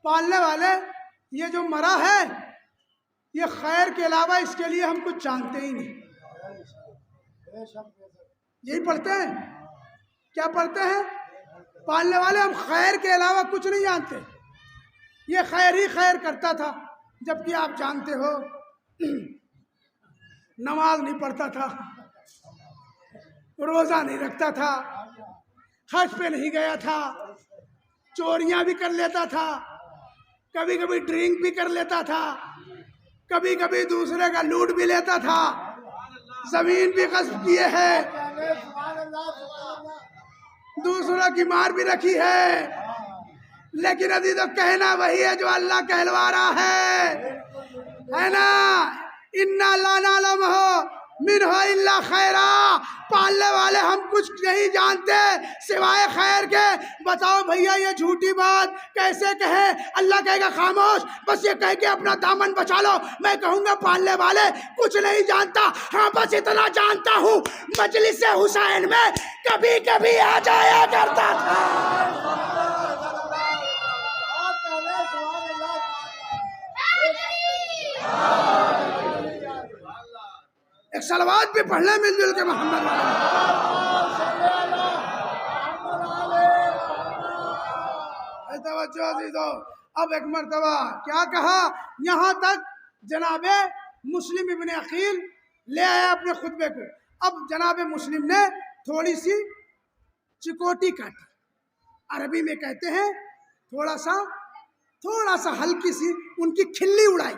پالنے والے یہ جو مرا ہے یہ خیر کے علاوہ اس کے لیے ہم کچھ جانتے ہی نہیں۔ یہی پڑھتے ہیں۔ کیا پڑھتے ہیں پالنے والے؟ ہم خیر کے علاوہ کچھ نہیں جانتے۔ یہ خیر ہی خیر کرتا تھا، جبکہ آپ جانتے ہو نماز نہیں پڑھتا تھا، روزہ نہیں رکھتا تھا، حج پہ نہیں گیا تھا، چوریاں بھی کر لیتا تھا، کبھی کبھی ڈرنک بھی کر لیتا تھا، کبھی کبھی دوسرے کا لوٹ بھی لیتا تھا، زمین بھی غصب کیے ہے، دوسروں کی مار بھی رکھی ہے، لیکن ابھی تو کہنا وہی ہے جو اللہ کہلوا رہا ہے نا، اِنَّا لَا نَعْلَمُ مِنْهُ إِلَّا خَيْرًا، پالنے والے ہم کچھ نہیں جانتے سوائے خیر کے۔ بتاؤ بھیا یہ جھوٹی بات کیسے کہے؟ اللہ کہے گا خاموش، بس یہ کہہ کے اپنا دامن بچا لو۔ میں کہوں گا پالنے والے کچھ نہیں جانتا، ہاں بس اتنا جانتا ہوں مجلس حسین میں کبھی کبھی آ جایا کرتا تھا۔ ایک صلوات بھی پڑھ لیں مل جل کے محمد توجہ عزیزو۔ اب ایک مرتبہ کیا کہا، یہاں تک جناب مسلم ابن عقیل لے آیا اپنے خطبے کو۔ اب جناب مسلم نے تھوڑی سی چکوٹی کاٹی، عربی میں کہتے ہیں تھوڑا سا ہلکی سی ان کی کھلی اڑائی۔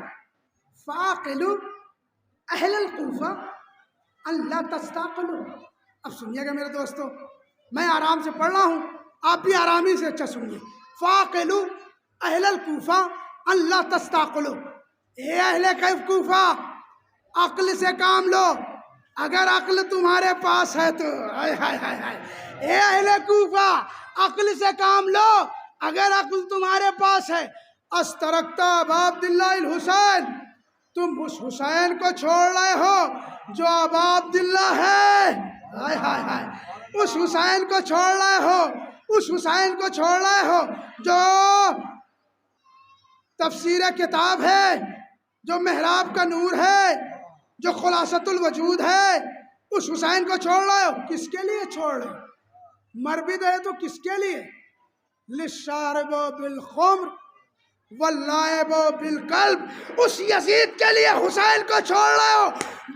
فاقلو اہل الکوفہ ان لا تستعقلوا۔ اب سنیے گا میرے دوستو، میں آرام سے پڑھ رہا ہوں، آپ بھی آرامی سے اچھا سنیے۔ فاقلو اہل الکوفہ ان لا تستعقلوا، اے اہل کوفہ عقل سے کام لو، اگر عقل تمہارے پاس ہے تو اے اہل کوفہ عقل سے کام لو اگر عقل تمہارے پاس ہے۔ استرکتا ابا عبداللہ الحسین، تم اس حسین کو چھوڑ رہے ہو جو ابا عبداللہ ہے، اس حسین کو چھوڑ رہے ہو، اس حسین کو چھوڑ رہے ہو جو تفسیر کتاب ہے، جو محراب کا نور ہے، جو خلاصۃ الوجود ہے، اس حسین کو چھوڑ رہے ہو۔ کس کے لیے چھوڑ رہے ہو؟ مر بھی گئے تو کس کے لیے؟ للشارب بالخمر واللائب بالقلب، اس یزید کے لیے حسین کو چھوڑ رہے ہو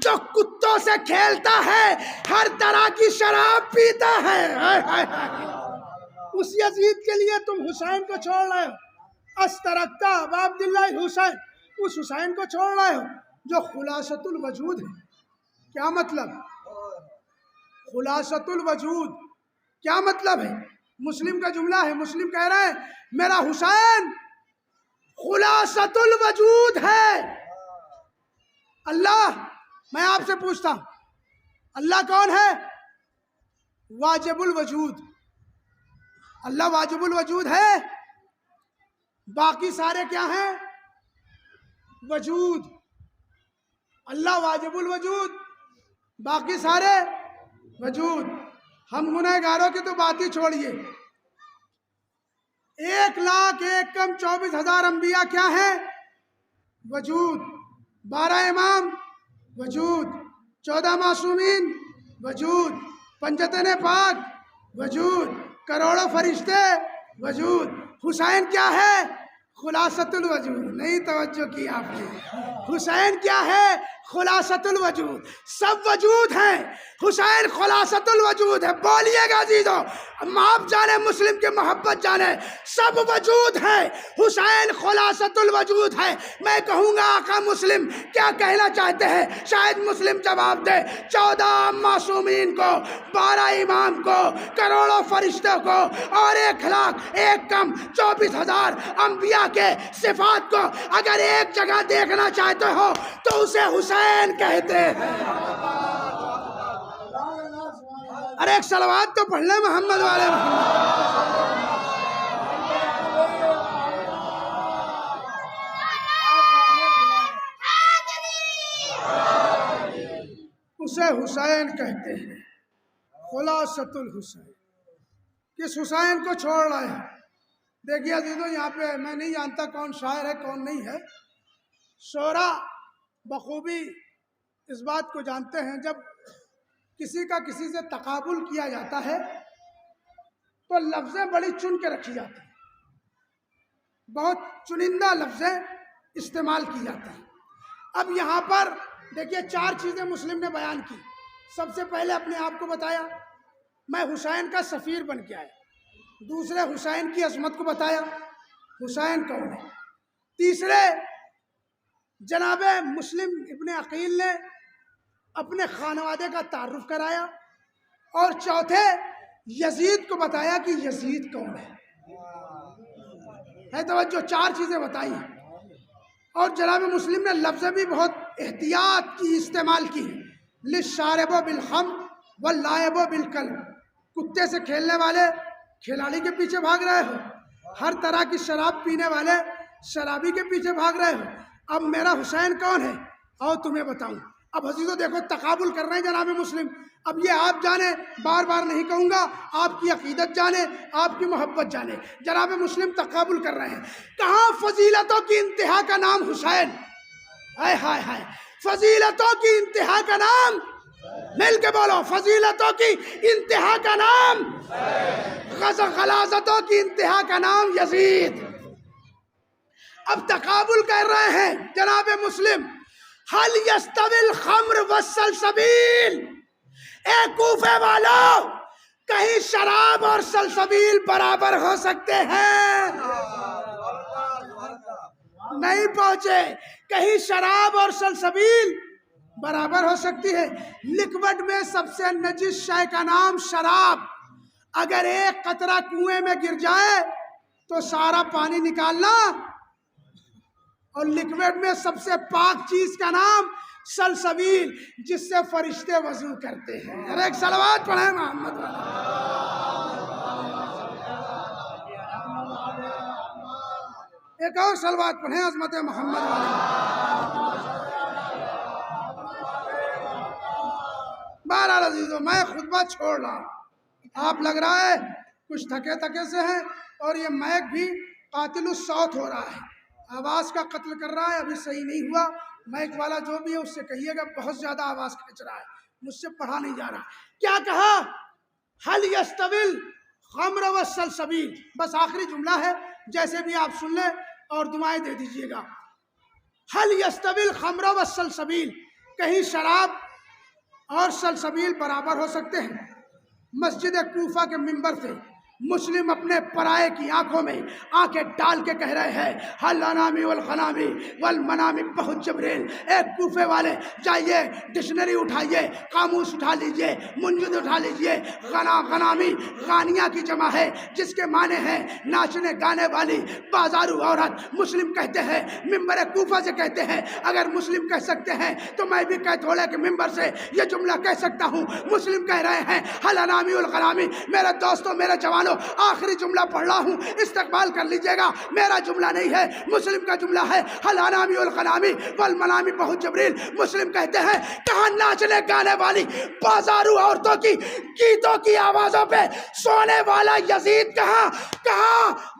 جو کتوں سے کھیلتا ہے، ہر طرح کی شراب پیتا ہے۔ اس یزید کے لیے تم حسین کو چھوڑ رہے ہو۔ استرکتا ابا عبداللہ الحسین، اس حسین کو چھوڑ رہے ہو جو خلاصۃ الوجود ہے۔ کیا مطلب؟ خلاصۃ الوجود کیا مطلب ہے؟ مسلم کا جملہ ہے، مسلم کہہ رہے ہیں میرا حسین خلاصۃ الوجود ہے۔ اللہ، میں آپ سے پوچھتا ہوں اللہ کون ہے؟ واجب الوجود۔ اللہ واجب الوجود ہے، باقی سارے کیا ہیں؟ وجود۔ اللہ واجب الوجود، باقی سارے وجود۔ ہم گنہگاروں کی تو بات ہی چھوڑیے، 1,01,24,000 انبیاء کیا ہیں؟ وجود۔ 12 امام وجود، 14 معصومین وجود، پنجتن پاک وجود، کروڑوں فرشتے وجود۔ حسین کیا ہے؟ خلاصۃ الوجود۔ نہیں توجہ کی آپ نے؟ حسین کیا ہے؟ خلاصۃ الوجود۔ سب وجود ہیں، حسین خلاصۃ الوجود ہے۔ بولیے گا عزیزو، آپ جانے مسلم کی محبت جانے، سب وجود ہیں، حسین خلاصۃ الوجود ہے۔ میں کہوں گا آقا مسلم کیا کہنا چاہتے ہیں؟ شاید مسلم جواب دے۔ 14 معصومین کو، 12 امام کو، کروڑوں فرشتوں کو، اور 1,01,24,000 انبیاء کے صفات کو اگر ایک جگہ دیکھنا چاہتے ہو تو اسے حسین کہتے ہیں۔ ارے ایک صلوات تو پڑھ لیں محمد والے محمد۔ اسے حسین کہتے ہیں، خلاصۃ الحسین۔ کس حسین کو چھوڑ رہے ہیں؟ دیکھیے عزیزو، یہاں پہ میں نہیں جانتا کون شاعر ہے کون نہیں ہے، شعراء بخوبی اس بات کو جانتے ہیں جب کسی کا کسی سے تقابل کیا جاتا ہے تو لفظیں بڑی چن کے رکھی جاتی ہیں۔ بہت چنندہ لفظیں استعمال کی جاتی ہیں۔ اب یہاں پر دیکھیے 4 چیزیں مسلم نے بیان کی۔ سب سے پہلے اپنے آپ کو بتایا، میں حسین کا سفیر بن کے آیا۔ دوسرے حسین کی عظمت کو بتایا، حسین کون ہے۔ تیسرے جناب مسلم ابن عقیل نے اپنے خانوادے کا تعارف کرایا، اور چوتھے یزید کو بتایا کہ یزید کون ہے توجہ 4 چیزیں بتائی ہیں۔ اور جناب مسلم نے لفظ بھی بہت احتیاط کی استعمال کی، للشارب بالخمر واللائب بالکلب، کتے سے کھیلنے والے کھلاڑی کے پیچھے بھاگ رہے ہو، ہر طرح کی شراب پینے والے شرابی کے پیچھے بھاگ رہے ہو۔ اب میرا حسین کون ہے اور تمہیں بتاؤں۔ اب حضیروں دیکھو تقابل کر رہے ہیں جناب مسلم۔ اب یہ آپ جانے، بار بار نہیں کہوں گا، آپ کی عقیدت جانے، آپ کی محبت جانے، جناب مسلم تقابل کر رہے ہیں۔ کہاں فضیلتوں کی انتہا کا نام حسین، ہائے ہائے ہائے، فضیلتوں کی انتہا کا نام، مل کے بولو، فضیلتوں کی انتہا کا نام، غلاظتوں کی انتہا کا نام یزید۔ اب تقابل کر رہے ہیں جناب مسلم، حل یستوی الخمر والسلسبیل، اے کوفے والو، کہیں شراب اور سلسبیل برابر ہو سکتے ہیں؟ نہیں پہنچے۔ کہیں شراب اور سلسبیل برابر ہو سکتی ہے؟ لکوڈ میں سب سے نجس شے کا نام شراب، اگر ایک قطرہ کنویں میں گر جائے تو سارا پانی نکالنا، اور لکوڈ میں سب سے پاک چیز کا نام سلسبیل، جس سے فرشتے وضو کرتے ہیں۔ ارے ایک صلوات پڑھیں محمد والا۔ ایک اور صلوات پڑھیں عظمت محمد والا۔ بہرحال عزیزو، میں خطبہ چھوڑ رہا ہوں، آپ لگ رہا ہے کچھ تھکے سے ہیں، اور یہ مائک بھی قاتل الصوت ہو رہا ہے، آواز کا قتل کر رہا ہے، ابھی صحیح نہیں ہوا۔ مائک والا جو بھی ہے اس سے کہیے گا بہت زیادہ آواز کھینچ رہا ہے، مجھ سے پڑھا نہیں جا رہا۔ کیا کہا؟ حل یستوی الخمر والسلسبیل، بس آخری جملہ ہے، جیسے بھی آپ سن لیں اور دعائیں دے دیجئے گا۔ حل یستوی الخمر والسلسبیل، کہیں شراب اور سلسبیل برابر ہو سکتے ہیں؟ مسجد کوفہ کے منبر سے مسلم اپنے پرائے کی آنکھوں میں آنکھیں ڈال کے کہہ رہے ہیں، حل انامی والغنامی والمنامی بہت جبریل۔ اے کوفے والے، جائیے ڈکشنری اٹھائیے، قاموس اٹھا لیجئے، منجد اٹھا لیجئے۔ غنامی غانیہ کی جمع ہے، جس کے معنی ہیں ناچنے گانے والی بازارو عورت۔ مسلم کہتے ہیں، منبر کوفہ سے کہتے ہیں، اگر مسلم کہہ سکتے ہیں تو میں بھی کیتھولے کے منبر سے یہ جملہ کہہ سکتا ہوں۔ مسلم کہہ رہے ہیں حل انامی والغنامی۔ میرے دوستوں، میرے جوانوں، آخری جملہ پڑھ رہا ہوں، استقبال کر لیجئے گا، میرا جملہ نہیں ہے، مسلم کا جملہ ہے۔ حل انامی والغنامی والمنامی بہت جبریل۔ مسلم کہتے ہیں، کہاں ناچنے گانے والی بازارو عورتوں کی گیتوں کی آوازوں پہ سونے والا یزید؟ کہاں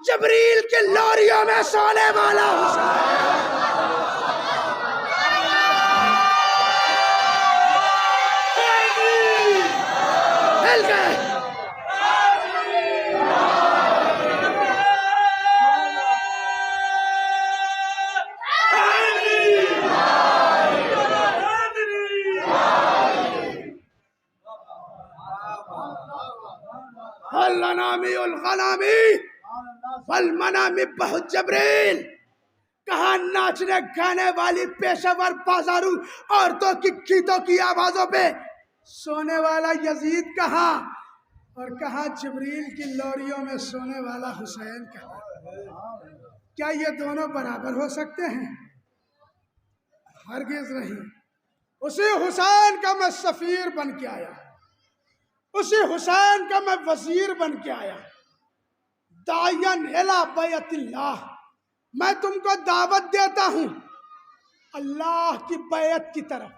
جبریل کے لوریوں میں سونے والا حسین؟ مل گئے۔ حل انامی والغنامی والمنامی بہت جبریل، کہاں ناچنے گانے والی پیشہ ور بازارو عورتوں کی گیتوں کی آوازوں پہ سونے والا یزید کہاں؟ اور کہاں جبریل کی لوریوں میں سونے والا حسین کہاں؟ کیا یہ دونوں برابر ہو سکتے ہیں؟ ہرگز نہیں۔ اسی حسین کا میں سفیر بن کے آیا، اسی حسین کا میں وزیر بن کے آیا۔ داعین الی بیت اللہ، میں تم کو دعوت دیتا ہوں اللہ کی بیعت کی طرف۔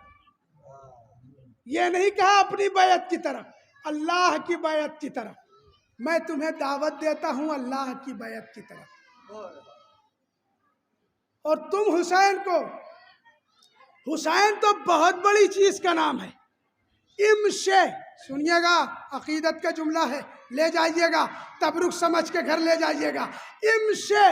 یہ نہیں کہا اپنی بیعت کی طرف، اللہ کی بیعت کی طرف۔ میں تمہیں دعوت دیتا ہوں اللہ کی بیعت کی طرف۔ اور تم حسین کو، حسین تو بہت بڑی چیز کا نام ہے، امشے، سنیے گا، عقیدت کا جملہ ہے، لے جائیے گا، تبرک سمجھ کے گھر لے جائیے گا۔ امشے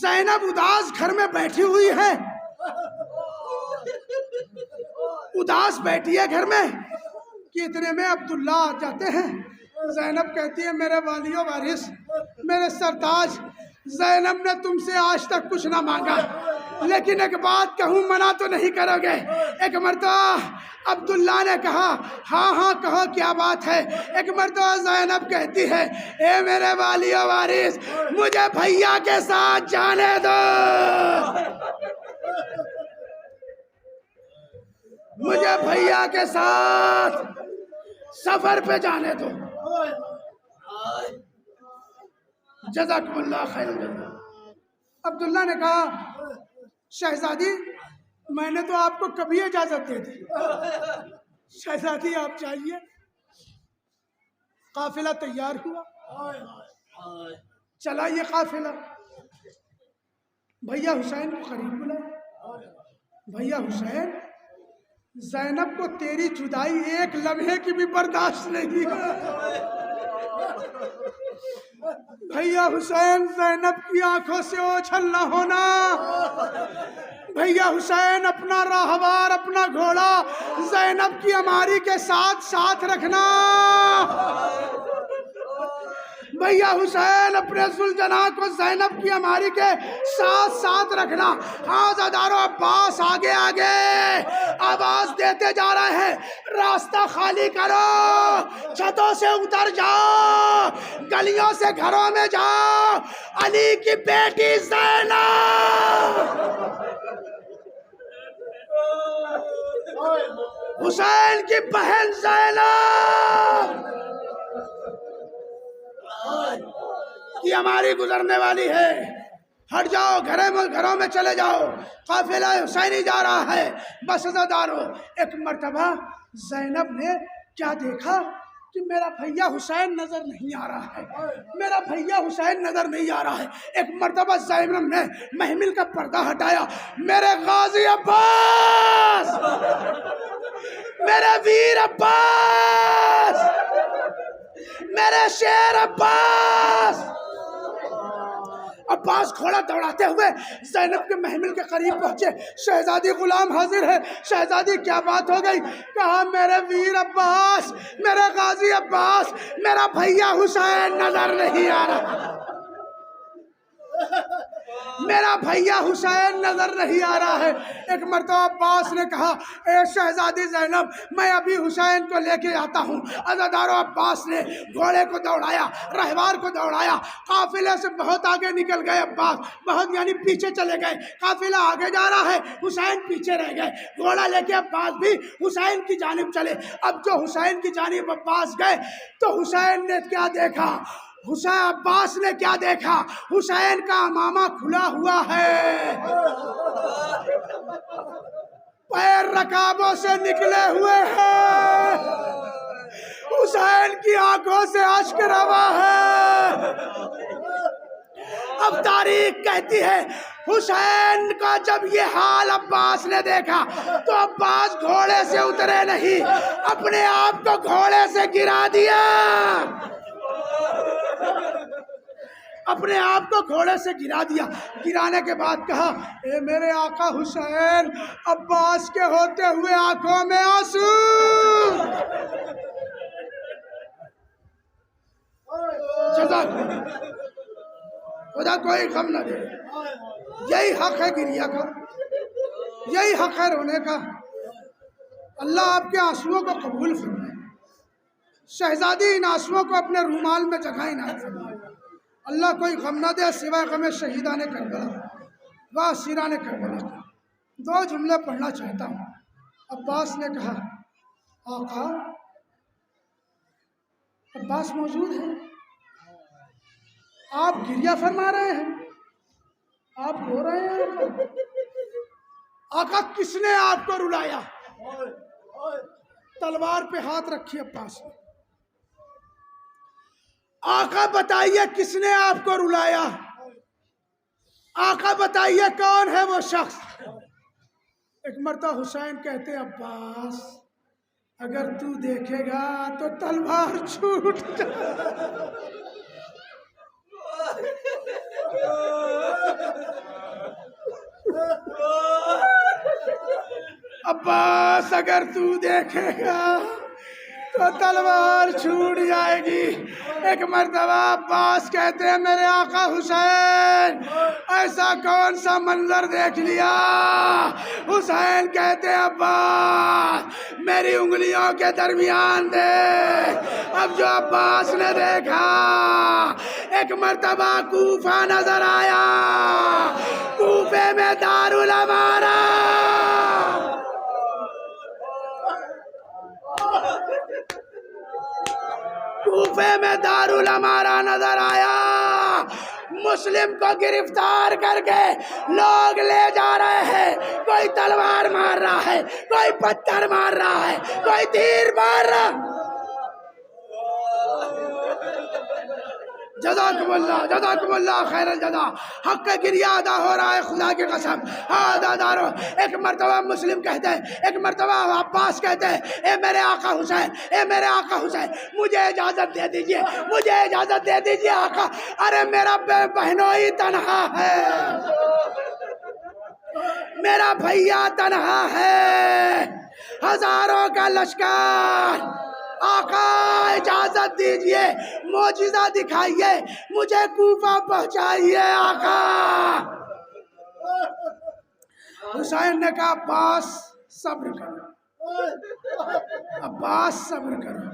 زینب اداس گھر میں بیٹھی ہوئی ہے، اداس بیٹھی ہے گھر میں کہ اتنے میں عبداللہ آ جاتے ہیں۔ زینب کہتی ہے میرے والی و وارث، میرے سرتاج، زینب نے تم سے آج تک کچھ نہ مانگا، لیکن ایک بات کہوں منع تو نہیں کرو گے؟ ایک مرتبہ عبداللہ نے کہا ہاں ہاں کہو کیا بات ہے؟ ایک مرتبہ زینب کہتی ہے اے میرے والی و وارث مجھے بھیا کے ساتھ جانے دو، مجھے بھیا کے ساتھ سفر پہ جانے دو۔ جزاکم اللہ خیر الجزا۔ عبداللہ نے کہا شہزادی میں نے تو آپ کو کبھی اجازت دے دی، شہزادی آپ جائیے۔ قافلہ تیار ہوا، چلا یہ قافلہ، بھیا حسین کو قریب بلایا، بھیا حسین زینب کو تیری جدائی ایک لمحے کی بھی برداشت نہیں ہے۔ بھیا حسین زینب کی آنکھوں سے اوجھل نہ ہونا، بھیا حسین اپنا راہوار اپنا گھوڑا زینب کی اماری کے ساتھ ساتھ رکھنا، بھیا حسین اپنے ذوالجناح کو زینب کی اماری کے ساتھ ساتھ رکھنا۔ ہاں زادارو عباس آگے آگے آواز دیتے جا رہے ہیں راستہ خالی کرو، چھتوں سے اتر جاؤ، گلیوں سے گھروں میں جاؤ، علی کی بیٹی زینب، حسین کی بہن زینب کی ہماری گزرنے والی ہے، ہٹ جاؤ، گھروں میں چلے جاؤ، قافلہ حسینی جا رہا ہے۔ بس عزادارو ایک مرتبہ زینب نے کیا دیکھا کہ میرا بھیا حسین نظر نہیں آ رہا ہے، میرا بھیا حسین نظر نہیں آ رہا ہے۔ ایک مرتبہ زینب نے محمل کا پردہ ہٹایا، میرے غازی عباس، میرے ویر عباس، میرے شیر عباس، عباس گھوڑا دوڑاتے ہوئے زینب کے محمل کے قریب پہنچے۔ شہزادی غلام حاضر ہے، شہزادی کیا بات ہو گئی؟ کہا میرے ویر عباس، میرے غازی عباس، میرا بھیا حسین نظر نہیں آ رہا، میرا بھیا حسین نظر نہیں آ رہا ہے۔ ایک مرتبہ عباس نے کہا اے شہزادی زینب میں ابھی حسین کو لے کے آتا ہوں۔ عزادارو عباس نے گھوڑے کو دوڑایا، رہوار کو دوڑایا، قافلے سے بہت آگے نکل گئے عباس، بہت یعنی پیچھے چلے گئے، قافلہ آگے جا رہا ہے، حسین پیچھے رہ گئے، گھوڑا لے کے عباس بھی حسین کی جانب چلے۔ اب جو حسین کی جانب عباس گئے تو حسین نے کیا دیکھا، حسین عباس نے کیا دیکھا، حسین کا امامہ کھلا ہوا ہے، پیر رکابوں سے نکلے ہوئے ہیں، حسین کی آنکھوں سے اشک روا ہے۔ اب تاریخ کہتی ہے حسین کا جب یہ حال عباس نے دیکھا تو عباس گھوڑے سے اترے نہیں، اپنے آپ کو گھوڑے سے گرا دیا، اپنے آپ کو گھوڑے سے گرا دیا۔ گرانے کے بعد کہا اے میرے آقا حسین، عباس کے ہوتے ہوئے آنکھوں میں آنسو، جزاک خدا کوئی غم نہ دے، یہی حق ہے گریا کا، یہی حق ہے رونے کا۔ اللہ آپ کے آنسوؤں کو قبول فرمائے، شہزادی ان آنسوؤں کو اپنے رومال میں جگہ عنایت فرمائے۔ اللہ کوئی غم نہ دے سوائے غم شہیدان کربلا و اسیران کربلا کا۔ دو جملے پڑھنا چاہتا ہوں۔ عباس نے کہا آقا، عباس موجود ہے، آپ گریہ فرما رہے ہیں، آپ رو رہے ہیں، آقا کس نے آپ کو رلایا؟ تلوار پہ ہاتھ رکھی عباس نے، آقا بتائیے کس نے آپ کو رلایا؟ آقا بتائیے کون ہے وہ شخص؟ ایک مرتبہ حسین کہتے عباس اگر تو دیکھے گا تو تلوار چھوٹ جائے۔ عباس اگر تو دیکھے گا تو تلوار چھوٹ جائے گی۔ ایک مرتبہ عباس کہتے ہیں میرے آقا حسین ایسا کون سا منظر دیکھ لیا؟ حسین کہتے ہیں عباس میری انگلیوں کے درمیان دے۔ اب جو عباس نے دیکھا ایک مرتبہ کوفہ نظر آیا، کوفے میں دارالامارہ، کوفے میں دارالامارہ نظر آیا۔ مسلم کو گرفتار کر کے لوگ لے جا رہے ہیں، کوئی تلوار مار رہا ہے، کوئی پتھر مار رہا ہے، کوئی تیر مار رہا ہے۔ جزاکم اللہ خیر الجزا۔ حق کا گریہ ادا ہو رہا ہے، خدا کی قسم ادا دارو۔ ایک مرتبہ مسلم کہتے ہیں، ایک مرتبہ عباس کہتے ہیں اے میرے آقا حسین، اے میرے آقا حسین مجھے اجازت دے دیجئے، مجھے اجازت دے دیجئے آقا، ارے میرا بہنوئی تنہا ہے، میرا بھیا تنہا ہے، ہزاروں کا لشکر، آقا اجازت دیجئے، معجزہ دکھائیے، مجھے کوفہ پہنچائیے آقا۔ حسین نے کہا عباس صبر کرو، عباس صبر کرو،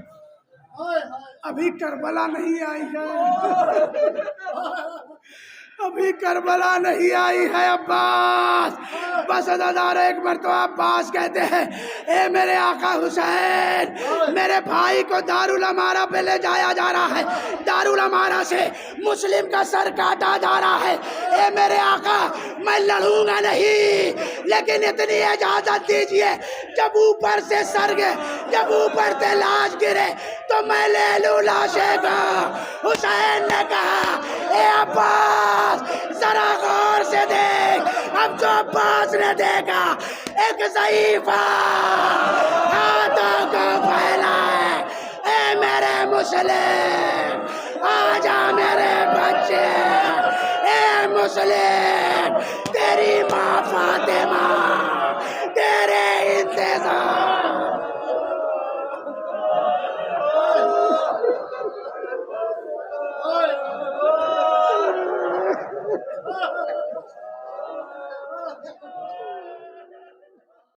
ابھی کربلا نہیں آئی ہے، ابھی کربلا نہیں آئی ہے عباس۔ بس ادادار ایک مرتبہ عباس کہتے ہیں اے میرے آقا حسین میرے بھائی کو دارالامارہ پہ لے جایا جا رہا ہے، دارالامارہ سے مسلم کا سر کاٹا جا رہا ہے، اے میرے آقا میں لڑوں گا نہیں، لیکن اتنی اجازت دیجئے جب اوپر سے سر گئے، جب اوپر سے لاش گرے تو میں لے لوں لاشے کا۔ حسین نے کہا اے عباس ذرا غور سے دیکھ۔ اب جو عباس نے دیکھا ایک ضعیفہ ہاتھوں کو پھیلا ہے، اے میرے مسلم آجا میرے بچے، اے مسلم تیری ماں فاطمہ تیرے انتظار